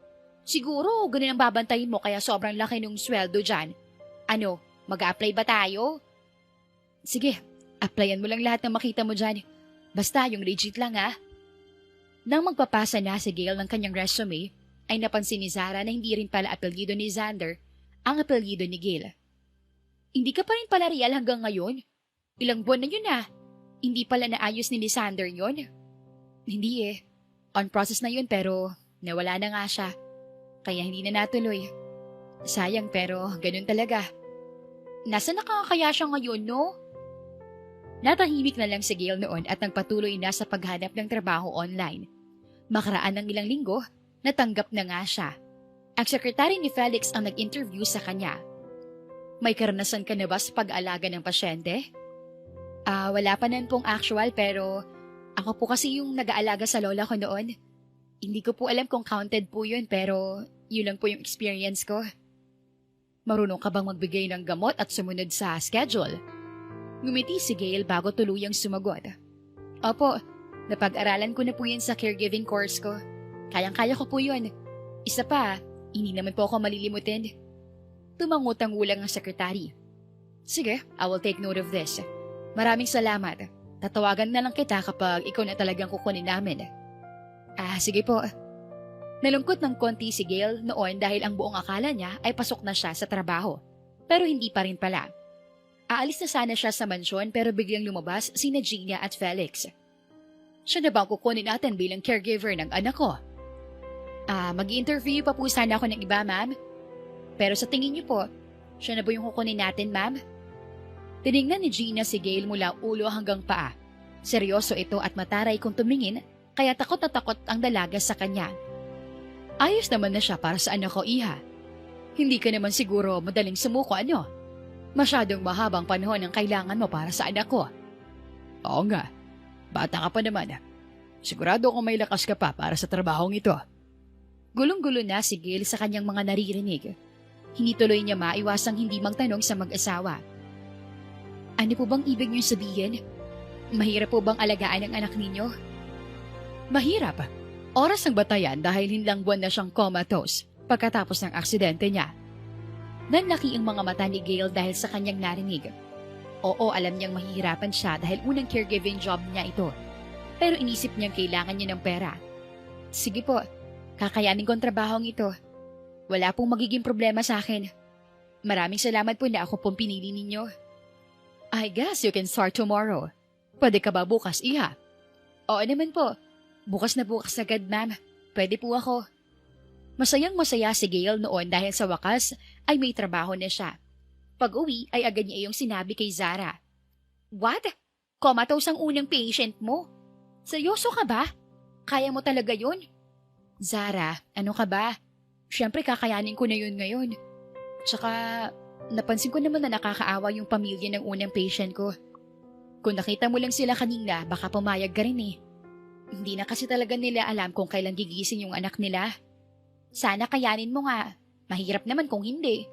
Siguro, ganun ang babantayin mo kaya sobrang laki ng sweldo dyan. Ano, mag-a-apply ba tayo? Sige, applyan mo lang lahat ng makita mo dyan. Basta yung legit lang ha. Nang magpapasa na si Gail ng kanyang resume, ay napansin ni Zara na hindi rin pala apelyido ni Xander ang apelyido ni Gail. Hindi ka pa rin pala real hanggang ngayon? Ilang buwan na yun ah. Hindi pala naayos ni Lysander yun? Hindi eh. On process na yun pero nawala na nga siya. Kaya hindi na natuloy. Sayang pero ganun talaga. Nasaan na kaya siya ngayon no? Natahimik na lang si Gail noon at nagpatuloy na sa paghanap ng trabaho online. Makaraan ng ilang linggo, natanggap na nga siya. Ang sekretary ni Felix ang nag-interview sa kanya. May karanasan ka na ba sa pag-alaga ng pasyente? Wala pa nan pong actual pero ako po kasi yung nag-aalaga sa lola ko noon. Hindi ko po alam kung counted po yun pero yun lang po yung experience ko. Marunong ka bang magbigay ng gamot at sumunod sa schedule? Ngumiti si Gail bago tuluyang sumagot. Opo, napag-aralan ko na po yun sa caregiving course ko. Kayang-kaya ko po yun. Isa pa, hindi naman po ako malilimutin. Tumangutang-ulang ang sekretary. Sige, I will take note of this. Maraming salamat. Tatawagan na lang kita kapag ikaw na talagang kukunin namin. Sige po. Nalungkot ng konti si Gail noon dahil ang buong akala niya ay pasok na siya sa trabaho. Pero hindi pa rin pala. Aalis na sana siya sa mansyon pero biglang lumabas sina Gina at Felix. Siya na ba ang kukunin natin bilang caregiver ng anak ko? Mag-i-interview pa po sana ako ng iba, ma'am. Pero sa tingin niyo po, siya na ba yung kukunin natin, ma'am? Tinignan ni Gina si Gail mula ulo hanggang paa. Seryoso ito at mataray kung tumingin, kaya takot na takot ang dalaga sa kanya. Ayos naman na siya para sa anak ko, iha. Hindi ka naman siguro madaling sumuko, ano? Masyadong mahabang panahon ang kailangan mo para sa anak ko. Oo nga, bata ka pa naman. Sigurado kung may lakas ka pa para sa trabahong ito. Gulong-gulo na si Gail sa kanyang mga naririnig. Hindi tuloy niya maiwasang hindi magtanong sa mag-asawa. Ano po bang ibig niyong sabihin? Mahirap po bang alagaan ang anak ninyo? Mahirap. Oras ng batayan dahil hinlang buwan na siyang comatose pagkatapos ng aksidente niya. Nanlaki ang mga mata ni Gail dahil sa kanyang narinig. Oo, alam niyang mahihirapan siya dahil unang caregiving job niya ito. Pero inisip niyang kailangan niya ng pera. Sige po, kakayanin ko ang trabahong ito. Wala pong magiging problema sa akin. Maraming salamat po na ako pong pinili ninyo. I guess you can start tomorrow. Pwede ka ba bukas, Iha? Oo naman po. Bukas na bukas agad, ma'am. Pwede po ako. Masayang-masaya si Gail noon dahil sa wakas ay may trabaho na siya. Pag-uwi ay agad niya iyong sinabi kay Zara. What? Comatose ang unang patient mo? Seryoso ka ba? Kaya mo talaga yun? Zara, ano ka ba? Siyempre kakayanin ko na yun ngayon. Tsaka, napansin ko naman na nakakaawa yung pamilya ng unang patient ko. Kung nakita mo lang sila kanina, baka pumayag ka rin eh. Hindi na kasi talaga nila alam kung kailan gigising yung anak nila. Sana kayanin mo nga. Mahirap naman kung hindi.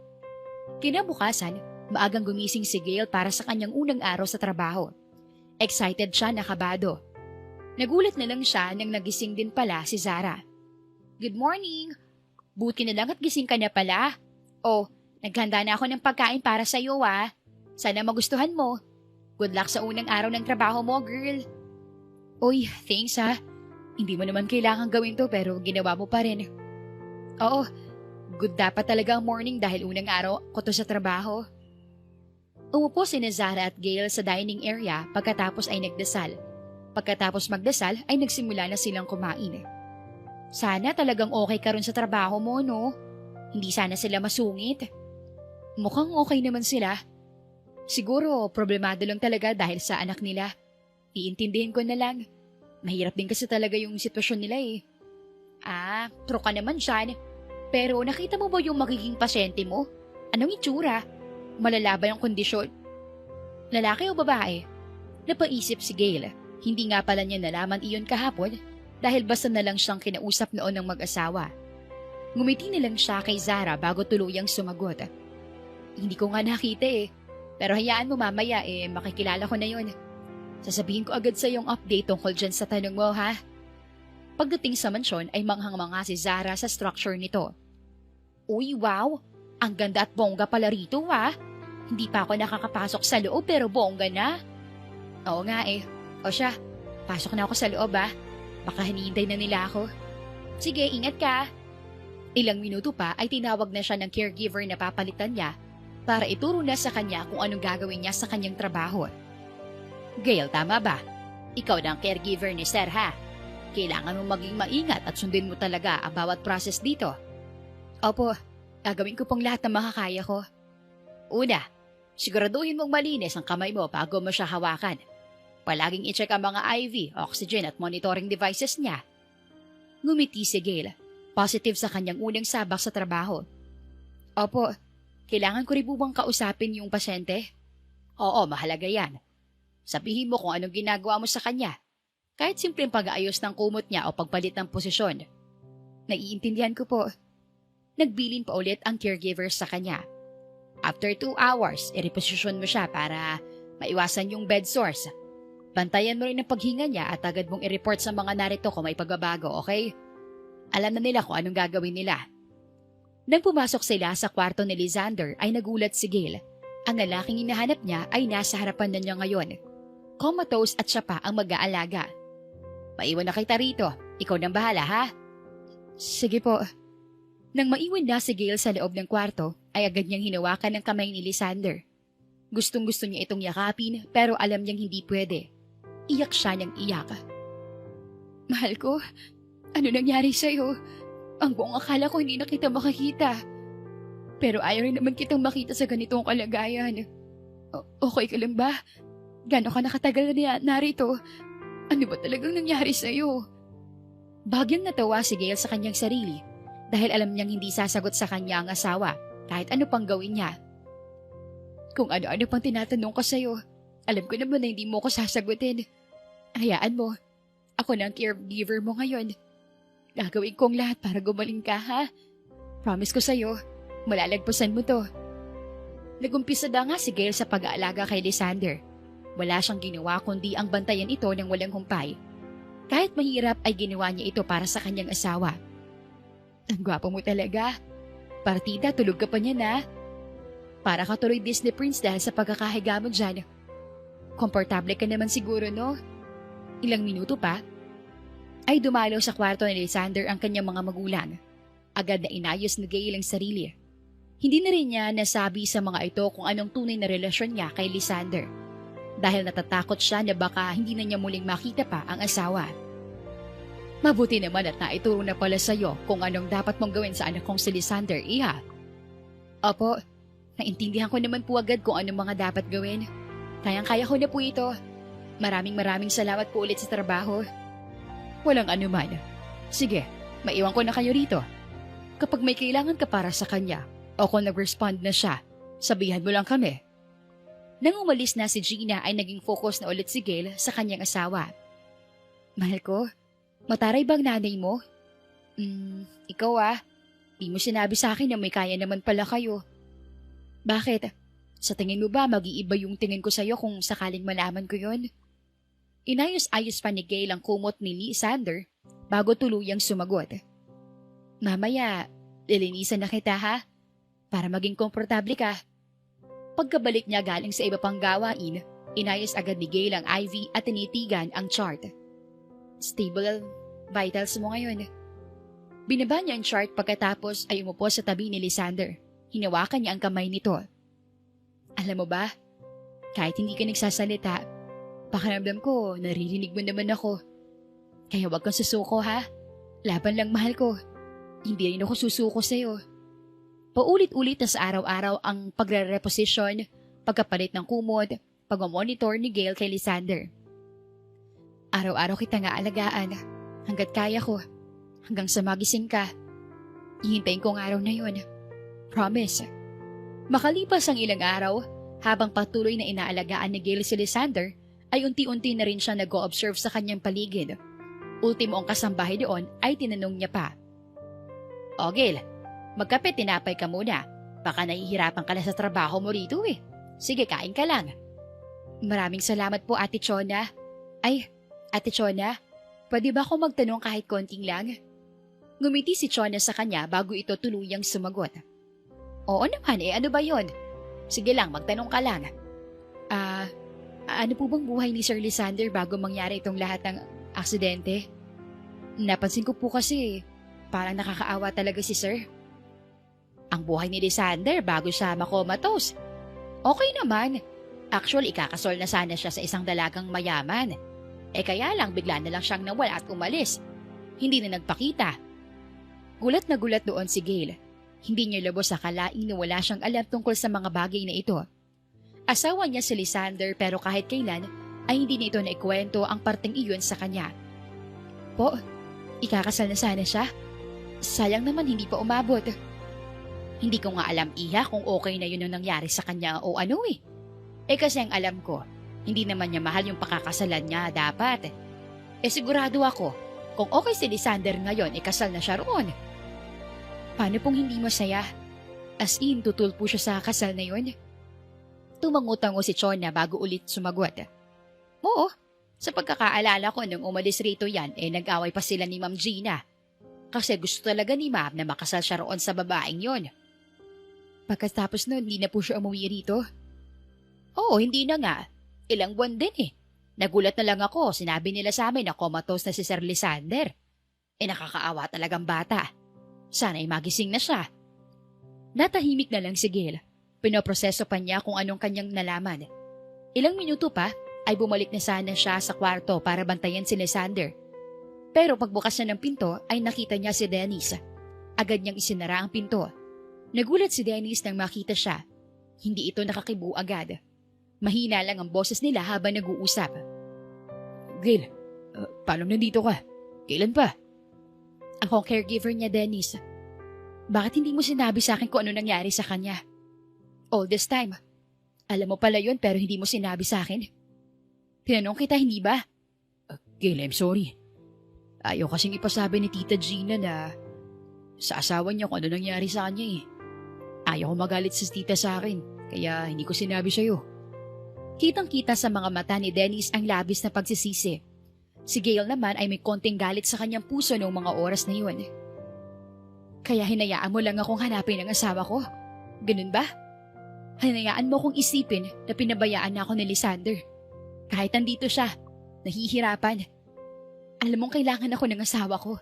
Kinabukasan, maagang gumising si Gail para sa kanyang unang araw sa trabaho. Excited siya, nakabado. Nagulat na lang siya nang nagising din pala si Zara. Good morning! Buti na lang at gising ka na pala. Oh, naghanda na ako ng pagkain para sa iyo Sana magustuhan mo. Good luck sa unang araw ng trabaho mo, girl. Uy, thanks Hindi mo naman kailangan gawin to pero ginawa mo pa rin. Oo, good dapat talaga ang morning dahil unang araw ko to sa trabaho. Umupo si Zara at Gail sa dining area pagkatapos ay nagdasal. Pagkatapos magdasal ay nagsimula na silang kumain. Sana talagang okay ka ron sa trabaho mo, no? Hindi sana sila masungit. Mukhang okay naman sila. Siguro problemado lang talaga dahil sa anak nila. Iintindihin ko na lang. Mahirap din kasi talaga yung sitwasyon nila eh. True ka naman siyan. Pero nakita mo ba yung magiging pasyente mo? Anong itsura? Malala ba yung kondisyon? Lalaki o babae? Napaisip si Gail. Hindi nga pala niya nalaman iyon kahapon dahil basta na lang siyang kinausap noon ng mag-asawa. Ngumiti na lang siya kay Zara bago tuluyang sumagot. Hindi ko nga nakita eh. Pero hayaan mo mamaya makikilala ko na yon. Sasabihin ko agad sa yung update tungkol dyan sa tanong mo Pagdating sa mansyon ay manghang-mangha si Zara sa structure nito. Uy, wow! Ang ganda at bongga pala rito Hindi pa ako nakakapasok sa loob pero bongga na. Oo nga O siya, pasok na ako sa loob Baka hinihintay na nila ako. Sige, ingat ka. Ilang minuto pa ay tinawag na siya ng caregiver na papalitan niya para ituro na sa kanya kung anong gagawin niya sa kanyang trabaho. Gail, tama ba? Ikaw na ang caregiver ni Sir Kailangan mo maging maingat at sundin mo talaga ang bawat process dito. Opo, gagawin ko pong lahat ng makakaya ko. Una, siguraduhin mong malinis ang kamay mo bago mo siya hawakan. Palaging i-check ang mga IV, oxygen at monitoring devices niya. Ngumiti si Gail, positive sa kanyang unang sabak sa trabaho. Opo, kailangan ko rin po bang kausapin yung pasyente? Oo, mahalaga yan. Sabihin mo kung anong ginagawa mo sa kanya. Kahit simpleng pag-aayos ng kumot niya o pagpalit ng posisyon. Naiintindihan ko po. Nagbilin pa ulit ang caregiver sa kanya. After 2 hours, i-reposisyon mo siya para maiwasan yung bed sores. Bantayan mo rin ang paghinga niya at agad mong i-report sa mga narito kung may pagbabago, okay? Alam na nila kung anong gagawin nila. Nang pumasok sila sa kwarto ni Lizander ay nagulat si Gail. Ang lalaking hinahanap niya ay nasa harapan na niya ngayon. Comatose at siya pa ang mag-aalaga. Maiwan na kita rito. Ikaw nang bahala, Sige po. Nang maiwan na si Gail sa loob ng kwarto, ay agad niyang hinawakan ng kamay ni Lizander. Gustong-gusto niya itong yakapin pero alam niyang hindi pwede. Iyak siya ng iyak. Mahal ko, ano nangyari sa'yo? Ang buong akala ko hindi na kita makakita. Pero ayaw rin naman kitang makita sa ganitong kalagayan. Okay ka lang ba? Gano'n ka nakatagal na narito? Ano ba talagang nangyari sa'yo? Bagyang natawa si Gail sa kanyang sarili dahil alam niyang hindi sasagot sa kanya ang asawa kahit ano pang gawin niya. Kung ano-ano pang tinatanong ko sa'yo, alam ko naman na hindi mo ko sasagutin. Hayaan mo, ako na ang caregiver mo ngayon. Gagawin kong lahat para gumaling ka, ha? Promise ko sa'yo, malalagpasan mo to. Nagumpisa na nga si Gail sa pag-aalaga kay Lysander. Wala siyang ginawa kundi ang bantayan ito ng walang humpay. Kahit mahirap ay ginawa niya ito para sa kanyang asawa. Ang gwapo mo talaga. Partida, tulog ka pa niya na. Para ka tuloy Disney Prince dahil sa pagkakahiga mo dyan. Komportable ka naman siguro, no? Ilang minuto pa, ay dumalo sa kwarto ni Lysander ang kanyang mga magulang. Agad na inayos ni Gail ang sarili. Hindi na rin niya nasabi sa mga ito kung anong tunay na relasyon niya kay Lysander. Dahil natatakot siya na baka hindi na niya muling makita pa ang asawa. Mabuti naman at naituro na pala sa'yo kung anong dapat mong gawin sa anak kong si Lysander, iha. Opo, naintindihan ko naman po agad kung anong mga dapat gawin. Kayang-kaya ko na po ito. Maraming salamat po ulit sa trabaho. Walang anuman. Sige, maiwan ko na kayo rito. Kapag may kailangan ka para sa kanya, o kung nag-respond na siya, sabihan mo lang kami. Nang umalis na si Gina ay naging focus na ulit si Gail sa kanyang asawa. Mahal ko, mataray bang nanay mo? Ikaw di mo sinabi sa akin na may kaya naman pala kayo. Bakit? Sa tingin mo ba mag-iiba yung tingin ko sa'yo kung sakaling malaman ko yon? Inayos-ayos pa ni Gail ang kumot ni Lysander bago tuluyang sumagot. Mamaya, lilinisan na kita ha? Para maging komportable ka. Pagkabalik niya galing sa iba pang gawain, inayos agad ni Gail ang IV at tinitigan ang chart. Stable vitals mo ngayon. Binaba niya ang chart pagkatapos ay umupo sa tabi ni Lysander. Hinawakan niya ang kamay nito. Alam mo ba, kahit hindi ka nagsasalita, pakiramdam ko naririnig mo naman ako. Kaya wag kang susuko ha. Laban lang mahal ko. Hindi rin ako susuko sa'yo. Paulit-ulit na sa araw-araw ang pagre-reposition, pagkapalit ng kumot, pag-monitor ni Gail kay Lysander. Araw-araw kita nga alagaan, hanggat kaya ko, hanggang sa magising ka. Hihintayin ko ang araw na yun. Promise. Makalipas ang ilang araw, habang patuloy na inaalagaan ni Gail si Lysander, ay unti-unti na rin siya nag-o-observe sa kanyang paligid. Ultimo ang kasambahay doon ay tinanong niya pa. O Gail, magkape tinapay ka muna. Baka nahihirapan ka na sa trabaho mo rito eh. Sige, kain ka lang. Maraming salamat po Ate Chona. Ay, Ate Chona, pwede ba ako magtanong kahit konting lang? Ngumiti si Chona sa kanya bago ito tuluyang sumagot. Oo naman ano ba yon? Sige lang, magtanong ka lang. Ano po bang buhay ni Sir Lysander bago mangyari itong lahat ng aksidente? Napansin ko po kasi parang nakakaawa talaga si Sir. Ang buhay ni Lysander bago siya makomatose. Okay naman. Actually, ikakasol na sana siya sa isang dalagang mayaman. Kaya lang bigla na lang siyang nawala at umalis. Hindi na nagpakita. Gulat na gulat doon si Gail. Hindi niya lubos akalaing na wala siyang alam tungkol sa mga bagay na ito. Asawa niya si Lysander pero kahit kailan ay hindi nito naikwento ang parteng iyon sa kanya. Po, ikakasal na sana siya? Sayang naman hindi pa umabot. Hindi ko nga alam iha kung okay na yun ang nangyari sa kanya o ano eh. Kasi ang alam ko, hindi naman niya mahal yung pakakasalan niya dapat. Sigurado ako, kung okay si Lysander ngayon, kasal na siya roon. Paano pong hindi masaya? As in, tutulpo siya sa kasal na yun? Tumangutango si Chona bago ulit sumagot. Oo, sa pagkakaalala ko nung umalis rito yan, nag-away pa sila ni Ma'am Gina. Kasi gusto talaga ni Ma'am na makasal siya roon sa babaeng yon. Pagkatapos nun, hindi na po siya umuwi rito. Oo, hindi na nga. Ilang buwan din eh. Nagulat na lang ako, sinabi nila sa amin na comatose na si Sir Lysander. Nakakaawa talagang bata. Sana'y magising na siya. Natahimik na lang si Gail. Pinoproseso pa niya kung anong kanyang nalaman. Ilang minuto pa ay bumalik na sana siya sa kwarto para bantayan si Lysander. Pero pagbukas niya ng pinto ay nakita niya si Dennis. Agad niyang isinara ang pinto. Nagulat si Dennis nang makita siya. Hindi ito nakakibo agad. Mahina lang ang boses nila habang nag-uusap. Gail, paano nandito ka? Kailan pa? Ako ang caregiver niya, Dennis. Bakit hindi mo sinabi sa akin kung ano nangyari sa kanya? All this time. Alam mo pala yun pero hindi mo sinabi sa akin. Tinanong kita, hindi ba? Gail, I'm sorry. Ayaw kasing ipasabi ni Tita Gina na sa asawa niya kung ano nangyari sa kanya eh. Ayaw ko magalit si tita sa akin, kaya hindi ko sinabi sa'yo. Kitang-kita sa mga mata ni Dennis ang labis na pagsisisi. Si Gail naman ay may konting galit sa kanyang puso noong mga oras na yun. Kaya hinayaan mo lang akong hanapin ang asawa ko. Ganun ba? Hinayaan mo akong isipin na pinabayaan na ako ni Lysander. Kahit andito siya, nahihirapan. Alam mong kailangan ako ng asawa ko.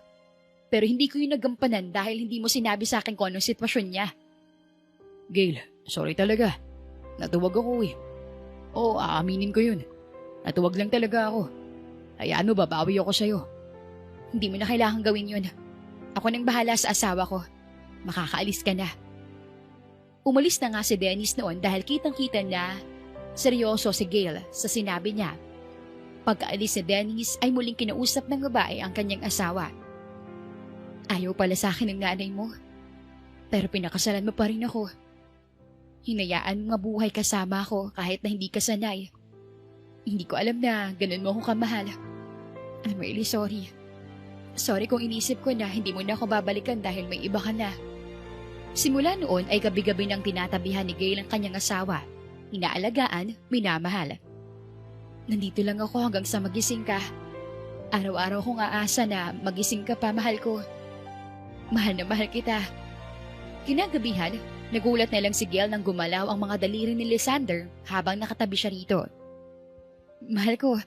Pero hindi ko yung nagampanan dahil hindi mo sinabi sa akin kung anong sitwasyon niya. Gail, sorry talaga. Natuwag ako eh. Oo, aaminin ko yun. Natuwag lang talaga ako. Hayaan mo, babawi ako sa'yo. Hindi mo na kailangan gawin yun. Ako nang bahala sa asawa ko. Makakaalis ka na. Umalis na nga si Dennis noon dahil kitang-kita na seryoso si Gail sa sinabi niya. Pagkaalis si Dennis ay muling kinausap ng babae ang kanyang asawa. Ayaw pala sa akin ng nanay mo. Pero pinakasalan mo pa rin ako. Hinayaan mo mabuhay kasama ako kahit na hindi ka sanay. Hindi ko alam na ganun mo akong kamahal. I'm really sorry. Sorry kung inisip ko na hindi mo na ako babalikan dahil may iba ka na. Simula noon ay gabi-gabi nang tinatabihan ni Gail ang kanyang asawa. Inaalagaan, minamahal. Nandito lang ako hanggang sa magising ka. Araw-araw kong aasa na magising ka pa, mahal ko. Mahal na mahal kita. Kinagabihan, nagulat na lang si Gail nang gumalaw ang mga daliri ni Lysander habang nakatabi siya rito. Mahal ko,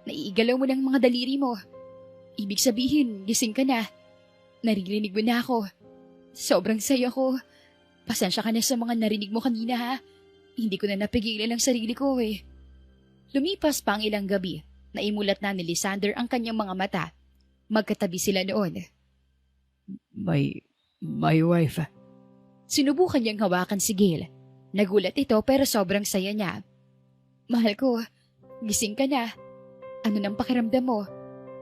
naiigalaw mo ng mga daliri mo. Ibig sabihin, gising ka na. Naririnig mo na ako. Sobrang saya ko. Pasensya ka na sa mga narinig mo kanina ha. Hindi ko na napigilan ang sarili ko eh. Lumipas pa ang ilang gabi. Naimulat na ni Lysander ang kanyang mga mata. Magkatabi sila noon. My wife. Sinubukan niyang hawakan si Gail. Nagulat ito pero sobrang saya niya. Mahal ko, gising ka na. Ano nang pakiramdam mo?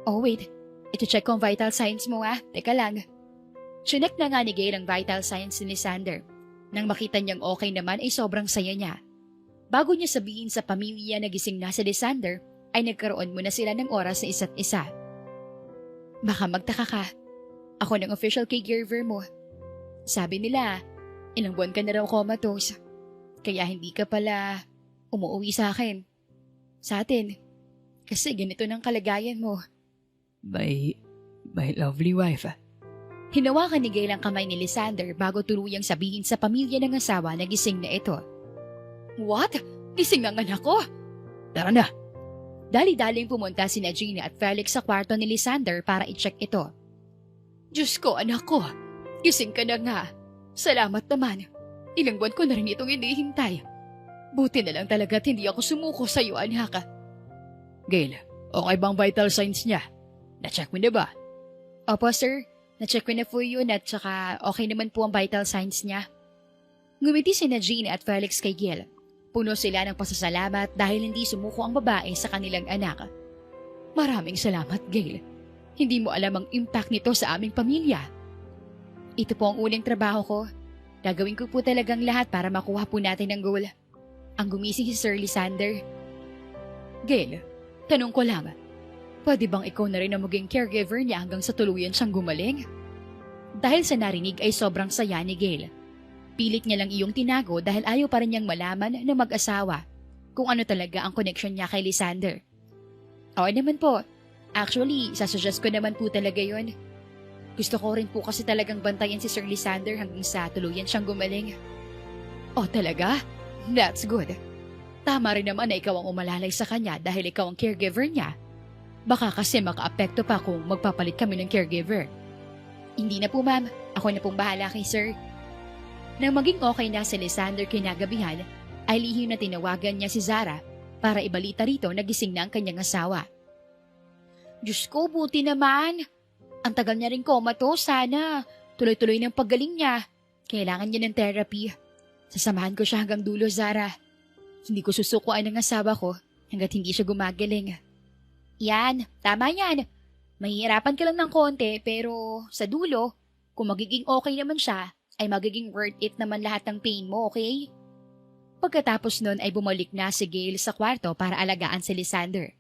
Oh wait, ito-check ko ang vital signs mo ah. Teka lang. Chinek na nga ni Gail ang vital signs ni Lysander. Nang makita niyang okay naman ay sobrang saya niya. Bago niya sabihin sa pamilya na gising na si Lysander, ay nagkaroon muna sila ng oras sa isa't isa. Baka magtaka ka. Ako ng official caregiver mo. Sabi nila, ilang buwan ka na raw comatose. Kaya hindi ka pala umuwi sa akin. Sa atin. Kasi ganito ng kalagayan mo. My lovely wife. Hinawakan ni Gail ang kamay ni Lysander bago tuluyang sabihin sa pamilya ng asawa na gising na ito. What? Gising ang anak ko? Tara na. Dali-daling pumunta sina Gina at Felix sa kwarto ni Lysander para i-check ito. Diyos ko, anak ko. Gising ka na nga. Salamat naman. Ilang buwan ko na rin itong hinihintay. Buti na lang talaga at hindi ako sumuko sa iyo, anak. Gail, okay bang vital signs niya? Na-check mo na ba? Opo, sir. Na-check ko na po yun at saka okay naman po ang vital signs niya. Ngumiti sina Gina at Felix kay Gail. Puno sila ng pasasalamat dahil hindi sumuko ang babae sa kanilang anak. Maraming salamat, Gail. Hindi mo alam ang impact nito sa aming pamilya. Ito po ang unang trabaho ko. Gagawin ko po talagang lahat para makuha po natin ang goal. Ang gumising si Sir Lysander. Gail, tanong ko lang. Pwede bang ikaw na rin ang maging caregiver niya hanggang sa tuluyan siyang gumaling? Dahil sa narinig ay sobrang saya ni Gail. Pilit niya lang iyong tinago dahil ayaw pa rin niyang malaman na mag-asawa kung ano talaga ang connection niya kay Lysander. Oo naman po. Actually, sasuggest ko naman po talaga yon. Gusto ko rin po kasi talagang bantayan si Sir Lysander hanggang sa tuluyan siyang gumaling. Oh talaga? That's good. Tama rin naman na ikaw ang umalalay sa kanya dahil ikaw ang caregiver niya. Baka kasi makaapekto pa kung magpapalit kami ng caregiver. Hindi na po ma'am, ako na pong bahala kay sir. Nang maging okay na si Lysander kinagabihan, ay lihim na tinawagan niya si Zara para ibalita rito na gising na ang kanyang asawa. Diyos ko, buti naman. Ang tagal niya rin comatose, sana. Tuloy-tuloy ng paggaling niya. Kailangan niya ng therapy. Sasamahan ko siya hanggang dulo, Zara. Hindi ko susukuan ng asawa ko hanggat hindi siya gumagaling. Yan, tama yan. Mahihirapan ka lang ng konti pero sa dulo, kung magiging okay naman siya, ay magiging worth it naman lahat ng pain mo, okay? Pagkatapos nun ay bumalik na si Gail sa kwarto para alagaan si Lysander.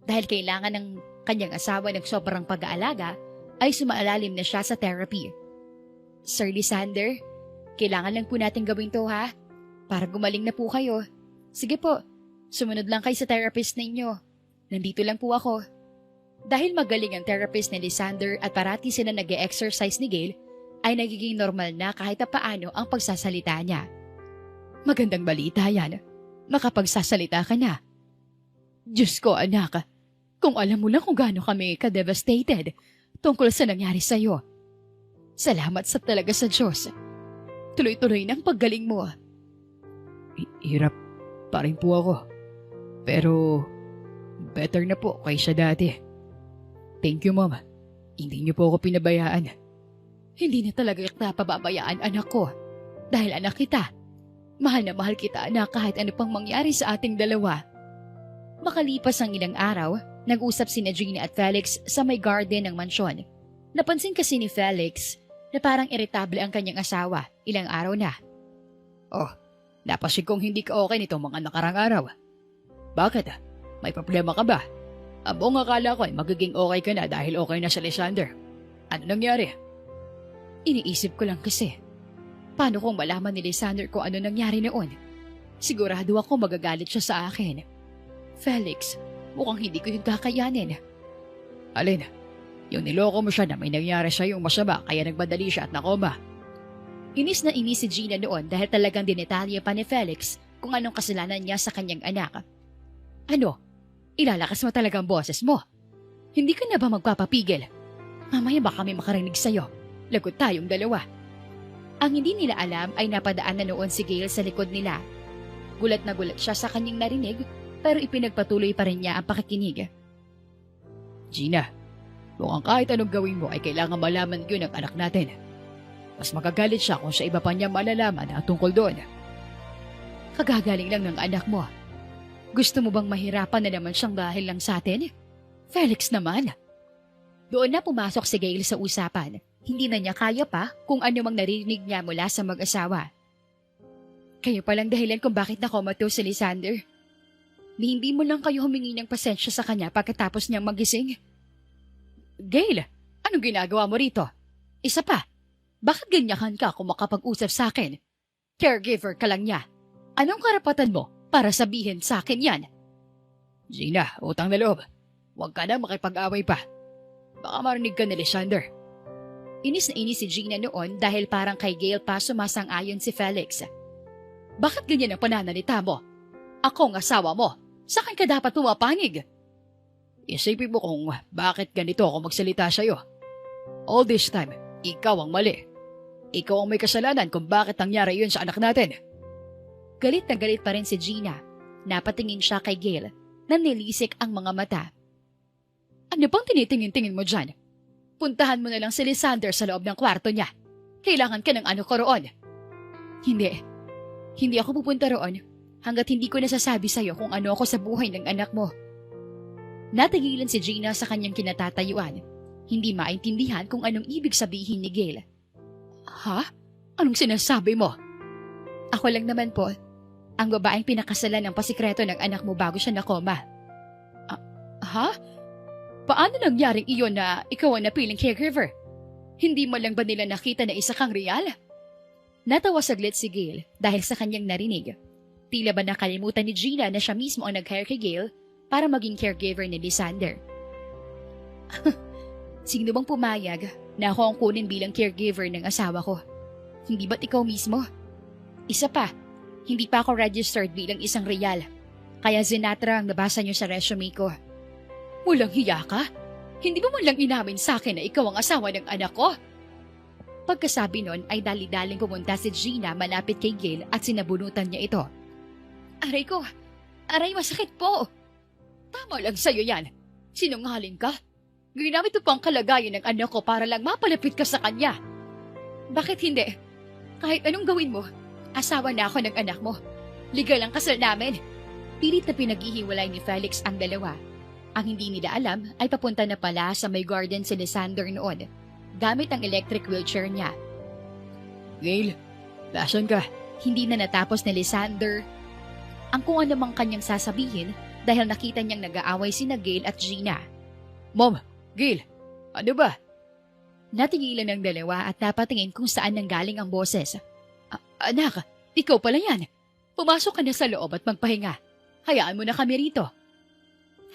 Dahil kailangan ng kanyang asawa ng sobrang pag-aalaga, ay sumaalalim na siya sa therapy. Sir Lysander, kailangan lang po natin gawin to ha, para gumaling na po kayo. Sige po, sumunod lang kayo sa therapist ninyo. Nandito lang po ako. Dahil magaling ang therapist ni Lysander at parati sila nag-e-exercise ni Gail, ay nagiging normal na kahit paano ang pagsasalita niya. Magandang balita yan. Makapagsasalita ka na. Diyos ko anak, kung alam mo lang kung gaano kami ka-devastated tungkol sa nangyari sa'yo. Salamat sa talaga sa Diyos. Tuloy-tuloy ng paggaling mo. Hirap pa rin po ako. Pero better na po kaysa dati. Thank you, Mom. Hindi niyo po ako pinabayaan. Hindi na talaga kita pababayaan, anak ko. Dahil anak kita. Mahal na mahal kita, anak, kahit ano pang mangyari sa ating dalawa. Makalipas ang ilang araw, nag-usap sina Gina at Felix sa may garden ng mansyon. Napansin kasi ni Felix na parang iritable ang kanyang asawa ilang araw na. Oh, napansin kong hindi ka okay nitong mga nakarang araw. Bakit? May problema ka ba? Ang buong akala ko ay magiging okay ka na dahil okay na si Lysander. Ano nangyari? Iniisip ko lang kasi. Paano kung malaman ni Lysander kung ano nangyari noon? Sigurado ako magagalit siya sa akin. Felix, mukhang hindi ko yung kakayanin. Alin? Yung niloko mo siya na may nangyari siya yung masama kaya nagmadali siya at nakoma. Inis na inis si Gina noon dahil talagang dinetalye pa ni Felix kung anong kasalanan niya sa kanyang anak. Ano? Ilalakas mo talagang boses mo? Hindi ka na ba magpapapigil? Mamaya baka may makarinig sa'yo. Lagot tayong dalawa. Ang hindi nila alam ay napadaan na noon si Gail sa likod nila. Gulat na gulat siya sa kanyang narinig pero ipinagpatuloy pa rin niya ang pakikinig. Gina, mukhang kahit anong gawin mo ay kailangan malaman yun ng anak natin. Mas magagalit siya kung sa iba pa niya malalaman na tungkol doon. Kagagaling lang ng anak mo. Gusto mo bang mahirapan na naman siyang dahil lang sa atin? Felix naman. Doon na pumasok si Gail sa usapan. Hindi na niya kaya pa kung ano mang narinig niya mula sa mag-asawa. Kayo palang dahilan kung bakit nakomato si Lysander. Ni hindi mo lang kayo humingi ng pasensya sa kanya pagkatapos niyang magising. Gail, anong ginagawa mo rito? Isa pa, bakit ganyahan ka kung makapag-usap sa akin? Caregiver ka lang niya. Anong karapatan mo para sabihin sa akin yan? Gina, utang na loob. Huwag ka na makipag-away pa. Baka marinig ka ni Lysander. Inis na inis si Gina noon dahil parang kay Gail pa sumasang-ayon si Felix. Bakit ganyan ang pananalita mo? Ako ang asawa mo. Sa akin ka dapat pumapanig. Isipin mo kung bakit ganito ako magsalita sa'yo. All this time, ikaw ang mali. Ikaw ang may kasalanan kung bakit nangyari yun sa anak natin. Galit na galit pa rin si Gina. Napatingin siya kay Gail na nilisik ang mga mata. Ano bang tinitingin-tingin mo dyan? Puntahan mo na lang si Lysander sa loob ng kwarto niya. Kailangan ka ng ano ko roon. Hindi. Hindi ako pupunta roon hanggat hindi ko nasasabi sa'yo kung ano ako sa buhay ng anak mo. Natigilan si Gina sa kanyang kinatatayuan. Hindi maintindihan kung anong ibig sabihin ni Gail. Ha? Anong sinasabi mo? Ako lang naman po, ang babaeng pinakasalan ng pasikreto ng anak mo bago siya nakoma. Ha? Paano nangyaring iyon na ikaw ang napiling caregiver? Hindi mo lang ba nila nakita na isa kang real? Natawa saglit si Gail dahil sa kanyang narinig. Tila ba nakalimutan ni Gina na siya mismo ang nag-hire kay Gail para maging caregiver ni Lysander. Sino bang pumayag na ako ang kunin bilang caregiver ng asawa ko? Hindi ba't ikaw mismo? Isa pa, hindi pa ako registered bilang isang real. Kaya Zinatra ang nabasa niyo sa resume ko. Walang hiya ka? Hindi mo man lang inamin sa akin na ikaw ang asawa ng anak ko? Pagkasabi nun ay dali-daling pumunta si Gina malapit kay Gail at sinabunutan niya ito. Aray ko! Aray, masakit po! Tama lang sa'yo yan. Sinungaling ka? Ginamit mo pang kalagayan ng anak ko para lang mapalapit ka sa kanya. Bakit hindi? Kahit anong gawin mo, asawa na ako ng anak mo. Legal ang kasal namin. Pilit na pinaghihiwalay ni Felix ang dalawa. Ang hindi nila alam ay papunta na pala sa may garden si Lysander noon, gamit ang electric wheelchair niya. Gail, nasaan ka? Hindi na natapos ni Lysander ang kung ano mang kanyang sasabihin dahil nakita niyang nag-aaway sina Gail at Gina. Mom, Gail, ano ba? Natigilan ng dalawa at napatingin kung saan nanggaling ang boses. Anak, ikaw pala yan. Pumasok ka na sa loob at magpahinga. Hayaan mo na kami rito.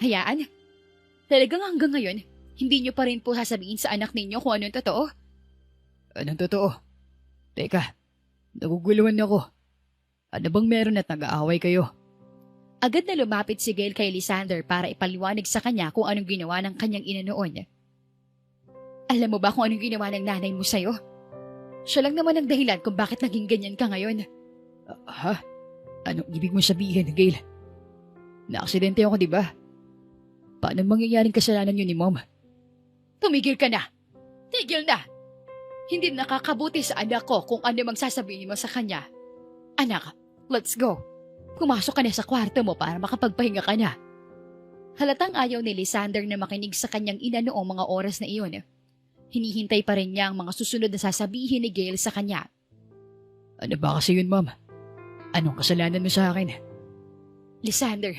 Hayaan? Talagang hanggang ngayon, hindi niyo pa rin po sasabihin sa anak ninyo kung anong totoo? Anong totoo? Teka, naguguluhan ako. Ano bang meron at nag-aaway kayo? Agad na lumapit si Gail kay Lysander para ipaliwanag sa kanya kung anong ginawa ng kanyang ina noon. Alam mo ba kung anong ginawa ng nanay mo sa'yo? Siya lang naman ang dahilan kung bakit naging ganyan ka ngayon. Ha? Anong ibig mo sabihin, Gail? Na-aksidente ako, di ba? Paano mangyayaring kasalanan yun ni Mom? Tumigil ka na! Tigil na! Hindi nakakabuti sa anak ko kung ano mang sasabihin mo sa kanya. Anak, let's go. Pumasok ka na sa kwarto mo para makapagpahinga ka na. Halatang ayaw ni Lysander na makinig sa kanyang ina noong mga oras na iyon. Hinihintay pa rin niya ang mga susunod na sasabihin ni Gail sa kanya. Ano ba kasi yun, Mom? Anong kasalanan mo sa akin? Lysander,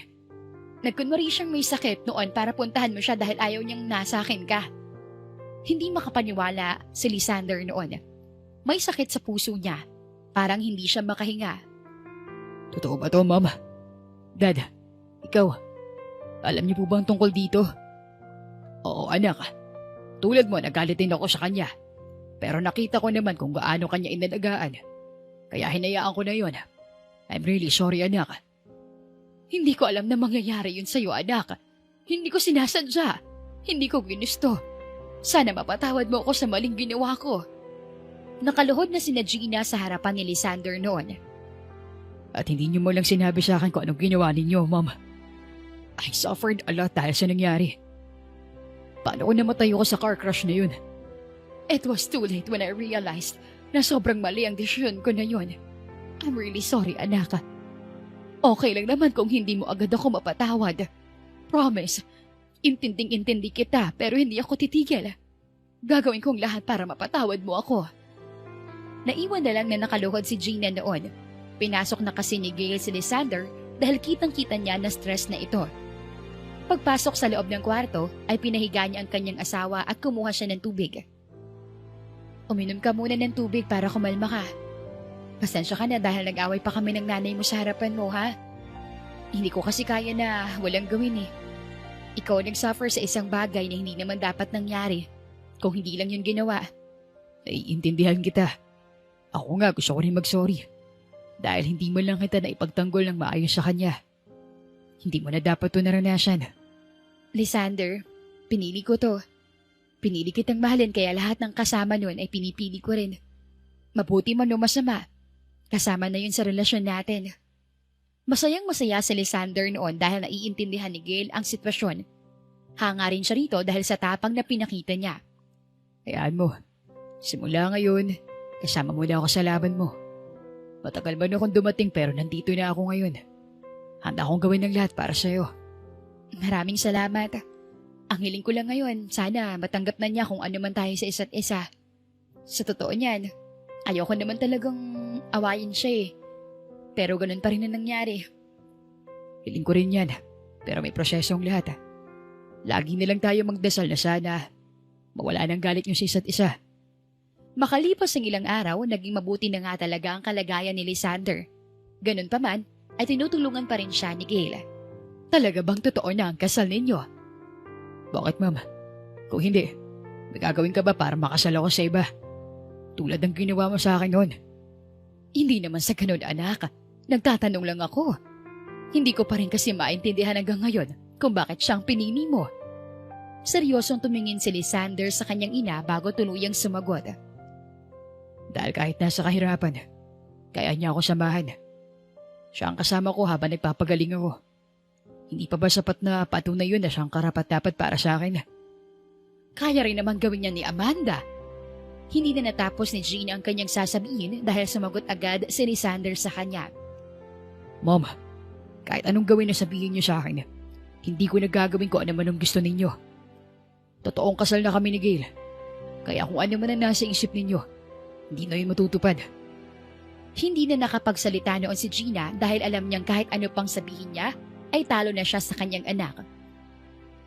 nagkunwari siyang may sakit noon para puntahan mo siya dahil ayaw niyang nasa akin ka. Hindi makapaniwala si Lysander noon. May sakit sa puso niya. Parang hindi siya makahinga. Totoo ba to, Mom? Dad, ikaw, alam niyo po bang tungkol dito? Oo, anak. Tulad mo, nagalit din ako sa kanya. Pero nakita ko naman kung gaano kanya inalagaan. Kaya hinayaan ko na yon. I'm really sorry, anak. Hindi ko alam na mangyayari yun sa'yo, anak. Hindi ko sinasadya. Hindi ko ginusto. Sana mapatawad mo ako sa maling ginawa ko. Nakaluhod na sina Gina sa harapan ni Lysander noon. At hindi niyo mo lang sinabi sa akin kung anong ginawa ninyo, Mom. I suffered a lot dahil sa nangyari. Paano ko namatay ako sa car crash na yun? It was too late when I realized na sobrang mali ang desisyon ko na yun. I'm really sorry, anak. Okay lang naman kung hindi mo agad ako mapatawad. Promise, intinding-intindi kita pero hindi ako titigil. Gagawin kong lahat para mapatawad mo ako. Naiwan na lang na nakaluhod si Gina noon. Pinasok na kasi ni Gail si Lysander dahil kitang-kita niya na stress na ito. Pagpasok sa loob ng kwarto ay pinahiga niya ang kanyang asawa at kumuha siya ng tubig. Uminom ka muna ng tubig para kumalma ka. Pasensya ka na dahil nag-away pa kami ng nanay mo sa harapan mo, ha? Hindi ko kasi kaya na walang gawin eh. Ikaw nag-suffer sa isang bagay na hindi naman dapat nangyari. Kung hindi lang yun ginawa. Naiintindihan kita. Ako nga gusto ko rin mag-sorry. Dahil hindi mo lang kita na ipagtanggol ng maayos sa kanya. Hindi mo na dapat ito naranasan. Lysander, pinili ko to. Pinili kitang mahalin kaya lahat ng kasama nun ay pinipili ko rin. Mabuti man o masama, kasama na yun sa relasyon natin. Masayang masaya si Lysander noon dahil naiintindihan ni Gail ang sitwasyon. Hanga rin siya rito dahil sa tapang na pinakita niya. Hayaan mo, simula ngayon, kasama mo na ako sa laban mo. Matagal ba na akong dumating pero nandito na ako ngayon. Handa akong gawin ng lahat para sa'yo. Maraming salamat. Ang hiling ko lang ngayon, sana matanggap na niya kung ano man tayo sa isa't isa. Sa totoo niyan, ayoko naman talagang awayin siya eh. Pero ganun pa rin ang nangyari. Hiling ko rin yan, pero may proseso ang lahat. Lagi na lang tayo magdasal na sana mawala ng galit niyo sa isa't isa. Makalipas ng ilang araw, naging mabuti na nga talaga ang kalagayan ni Lysander. Ganun pa man, ay tinutulungan pa rin siya ni Gail. Talaga bang totoo na ang kasal ninyo? Bakit, Ma'am? Kung hindi, may gagawin ka ba para makasal ako sa iba? Tulad ng ginawa mo sa akin noon. Hindi naman sa ganun, anak. Nagtatanong lang ako. Hindi ko pa rin kasi maintindihan hanggang ngayon kung bakit siyang pinili mo. Seryosong tumingin si Lysander sa kanyang ina bago tuluyang sumagot. Dahil kahit nasa kahirapan, kaya niya ako samahan. Siya ang kasama ko habang nagpapagaling ako. Hindi pa ba sapat na patunay yun na siyang karapat-dapat para sa akin? Kaya rin naman gawin niya ni Amanda. Hindi na natapos ni Gina ang kanyang sasabihin dahil sumagot agad si Lysander sa kanya. Mom, kahit anong gawin na sabihin niyo sa akin, hindi ko nagagawin ko ano man ang gusto ninyo. Totoong kasal na kami ni Gail. Kaya kung ano man ang nasa isip ninyo, hindi na yun matutupad. Hindi na nakapagsalita noon si Gina dahil alam niyang kahit ano pang sabihin niya, ay talo na siya sa kanyang anak.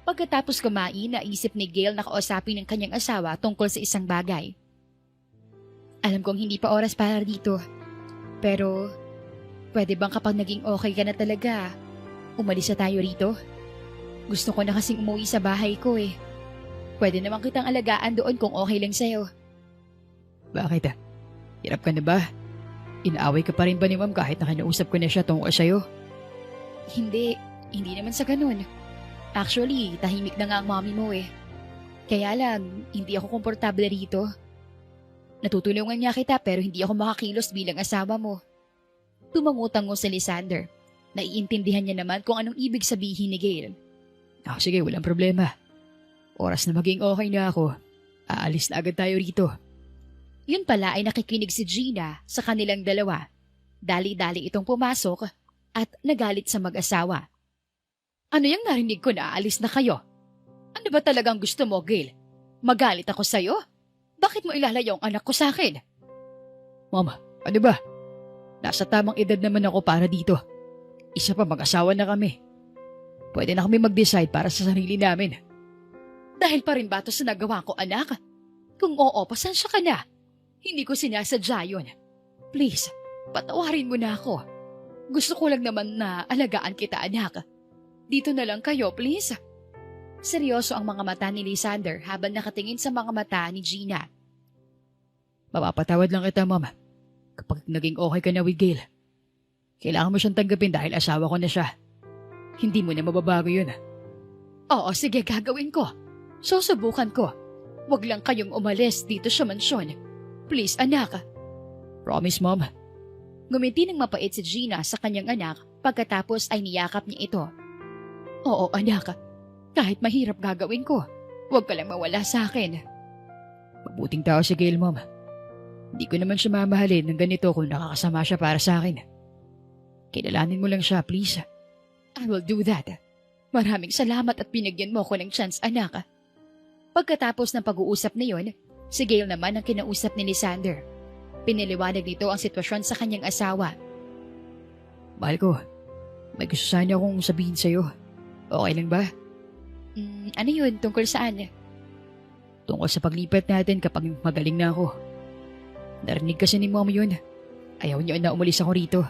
Pagkatapos kumain, naisip ni Gail na kausapin ng kanyang asawa tungkol sa isang bagay. Alam kong hindi pa oras para dito, pero pwede bang kapag naging okay ka na talaga, umalis na tayo rito? Gusto ko na kasing umuwi sa bahay ko eh. Pwede naman kitang alagaan doon kung okay lang sa'yo. Bakit? Hirap ka na ba? Inaaway ka pa rin ba ni Ma'am kahit na kinausap ko na siya tungkol sa'yo? Hindi naman sa ganun. Actually, tahimik na nga ang mommy mo eh. Kaya lang, hindi ako komportable rito. Natutulungan niya kita pero hindi ako makakilos bilang asawa mo. Tumangutango si Lysander. Naiintindihan niya naman kung anong ibig sabihin ni Gail. Sige, walang problema. Oras na maging okay na ako. Aalis na agad tayo rito. Yun pala ay nakikinig si Gina sa kanilang dalawa. Dali-dali itong pumasok at nagalit sa mag-asawa. Ano yung narinig ko na aalis na kayo? Ano ba talagang gusto mo, Gail? Magalit ako sa'yo? Bakit mo ilalayo ang anak ko sa akin? Mama, ano ba? Nasa tamang edad naman ako para dito. Isa pa mag-asawa na kami. Pwede na kami mag-decide para sa sarili namin. Dahil pa rin ba ito sa nagawa ko, anak? Kung oo, pasensya ka na. Hindi ko sinasadya yun. Please, patawarin mo na ako. Gusto ko lang naman na alagaan kita, anak. Dito na lang kayo, please. Seryoso ang mga mata ni Lysander habang nakatingin sa mga mata ni Gina. Mapapatawad lang kita, Mama. Kapag naging okay ka na with Gail, kailangan mo siyang tanggapin dahil asawa ko na siya. Hindi mo na mababago yun. Oo, sige, gagawin ko. Susubukan ko. Huwag lang kayong umalis dito sa mansyon. Please, anak. Promise, Mom. Ngumiti ng mapait si Gina sa kanyang anak pagkatapos ay niyakap niya ito. Oo, anak. Kahit mahirap gagawin ko, huwag ka lang mawala sa akin. Mabuting tao si Gail, Mom. Hindi ko naman siya mamahalin ng ganito kung nakakasama siya para sa akin. Kilalanin mo lang siya, please. I will do that. Maraming salamat at binigyan mo ko ng chance, anak. Pagkatapos ng pag-uusap na yon, si Gail naman ang kinausap ni Lysander. Piniliwanag nito ang sitwasyon sa kanyang asawa. Mahal ko, may gusto sana akong sabihin sa'yo. Okay lang ba? Ano yun? Tungkol saan? Tungkol sa paglipat natin kapag magaling na ako. Narinig kasi ni Mom yun. Ayaw niya na umalis ako rito.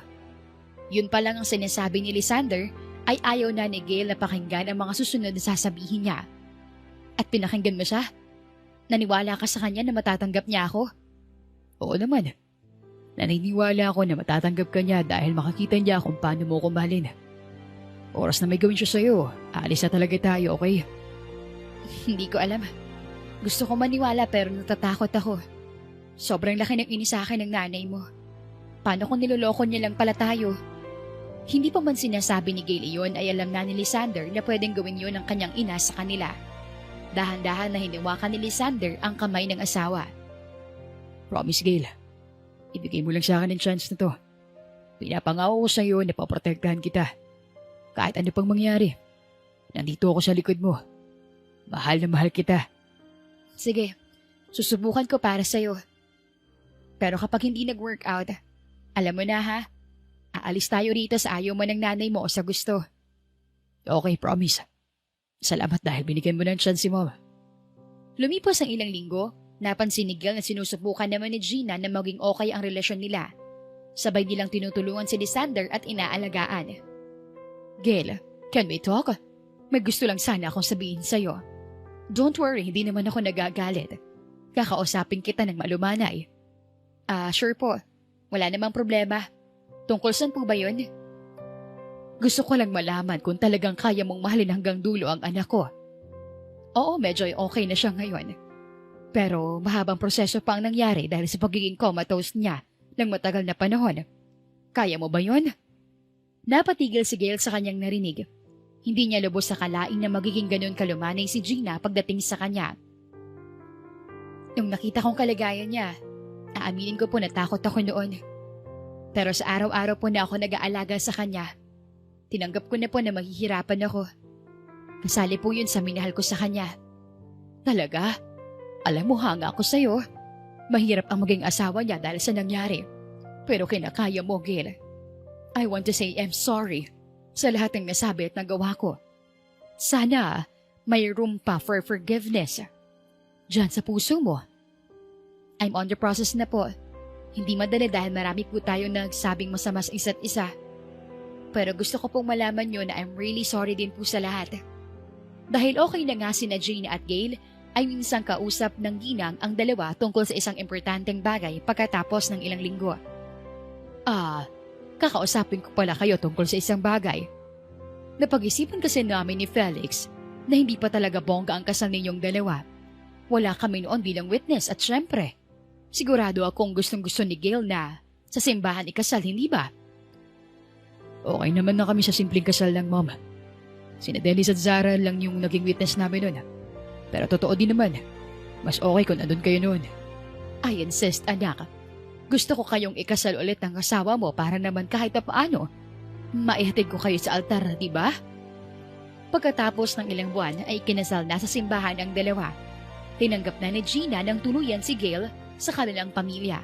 Yun pa lang ang sinasabi ni Lysander ay ayaw na ni Gail na pakinggan ang mga susunod na sasabihin niya. At pinakinggan mo siya? Naniwala ka sa kanya na matatanggap niya ako? Oo naman. Naniniwala ako na matatanggap ka niya dahil makakita niya kung paano mo ko mahalin. Oras na may gawin siya sa'yo, aalis na talaga tayo, okay? Hindi ko alam. Gusto ko maniwala pero natatakot ako. Sobrang laki ng inis sa akin ng nanay mo. Paano kung niloloko niya lang pala tayo? Hindi pa man sinasabi ni Gail iyon ay alam na ni Lysander na pwedeng gawin yun ng kanyang ina sa kanila. Dahan-dahan na hiniwakan ni Lysander ang kamay ng asawa. Promise, Gail. Ibigay mo lang sa akin ng chance na to. Pinapangako ko sa'yo na paprotektahan kita. Kahit ano pang mangyari, nandito ako sa likod mo. Mahal na mahal kita. Sige, susubukan ko para sa'yo. Pero kapag hindi nag-workout, alam mo na ha, aalis tayo rito sa ayaw mo ng nanay mo o sa gusto. Okay, promise. Salamat dahil binigyan mo ng chance si Mom. Lumipos ang ilang linggo, napansin ni Gail na sinusubukan naman ni Gina na maging okay ang relasyon nila. Sabay nilang tinutulungan si Lysander at inaalagaan. Gail, can we talk? May gusto lang sana akong sabihin sa'yo. Don't worry, hindi naman ako nagagalit. Kakausapin kita ng malumanay. Sure po. Wala namang problema. Tungkol saan po ba yun? Gusto ko lang malaman kung talagang kaya mong mahalin hanggang dulo ang anak ko. Oo, medyo okay na siya ngayon. Pero mahabang proseso pa ang nangyari dahil sa pagiging comatose niya ng matagal na panahon. Kaya mo ba yun? Napatigil si Gail sa kanyang narinig. Hindi niya lubos sa kalaing na magiging ganun kalumanay si Gina pagdating sa kanya. Nung nakita kong kalagayan niya, aaminin ko po na takot ako noon. Pero sa araw-araw po na ako nag-aalaga sa kanya, tinanggap ko na po na maghihirapan ako. Kasali po yun sa minahal ko sa kanya. Talaga? Alam mo, hanga ako sa'yo. Mahirap ang maging asawa niya dahil sa nangyari. Pero kinakaya mo, Gail. I want to say I'm sorry sa lahat ng nasabi at nagawa ko. Sana may room pa for forgiveness. Diyan sa puso mo. I'm on the process na po. Hindi madali dahil marami po tayo nagsabing masama sa isa't isa. Pero gusto ko pong malaman nyo na I'm really sorry din po sa lahat. Dahil okay na nga sina Jane at Gail, ay minsan kausap ng ginang ang dalawa tungkol sa isang importanteng bagay pagkatapos ng ilang linggo. Kakausapin ko pala kayo tungkol sa isang bagay. Napag-isipan kasi namin ni Felix na hindi pa talaga bongga ang kasal ninyong dalawa. Wala kami noon bilang witness at syempre, sigurado akong gustong-gusto ni Gail na sa simbahan ikasal, hindi ba? Okay naman na kami sa simpleng kasal lang, Mom. Sina Dennis at Zara lang yung naging witness namin noon. Pero totoo din naman, mas okay kung nandun kayo noon. I insist, anak. Gusto ko kayong ikasal ulit ng asawa mo para naman kahit na paano, maihatid ko kayo sa altar, di ba? Pagkatapos ng ilang buwan ay kinasal na sa simbahan ang dalawa. Tinanggap na ni Gina ng tuluyan si Gail sa kanilang pamilya.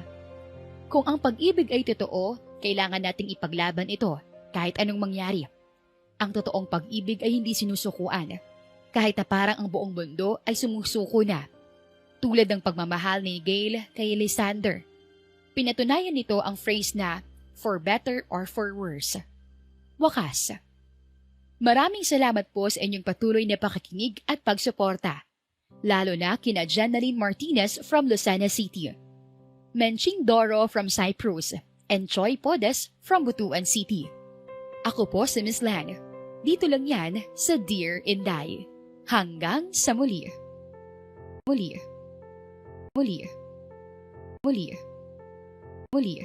Kung ang pag-ibig ay totoo, kailangan nating ipaglaban ito kahit anong mangyari. Ang totoong pag-ibig ay hindi sinusukuan, kahit na parang ang buong mundo ay sumusuko na. Tulad ng pagmamahal ni Gail kay Lysander. Pinatunayan nito ang phrase na for better or for worse. Wakas. Maraming salamat po sa inyong patuloy na pakikinig at pagsuporta. Lalo na kina Jenaline Martinez from Lucena City, Menching Doro from Cyprus, and Choi Podes from Butuan City. Ako po si Miss Lan. Dito lang yan sa Dear Inday. Hanggang sa muli. Muli. Muli. Muli. Muli.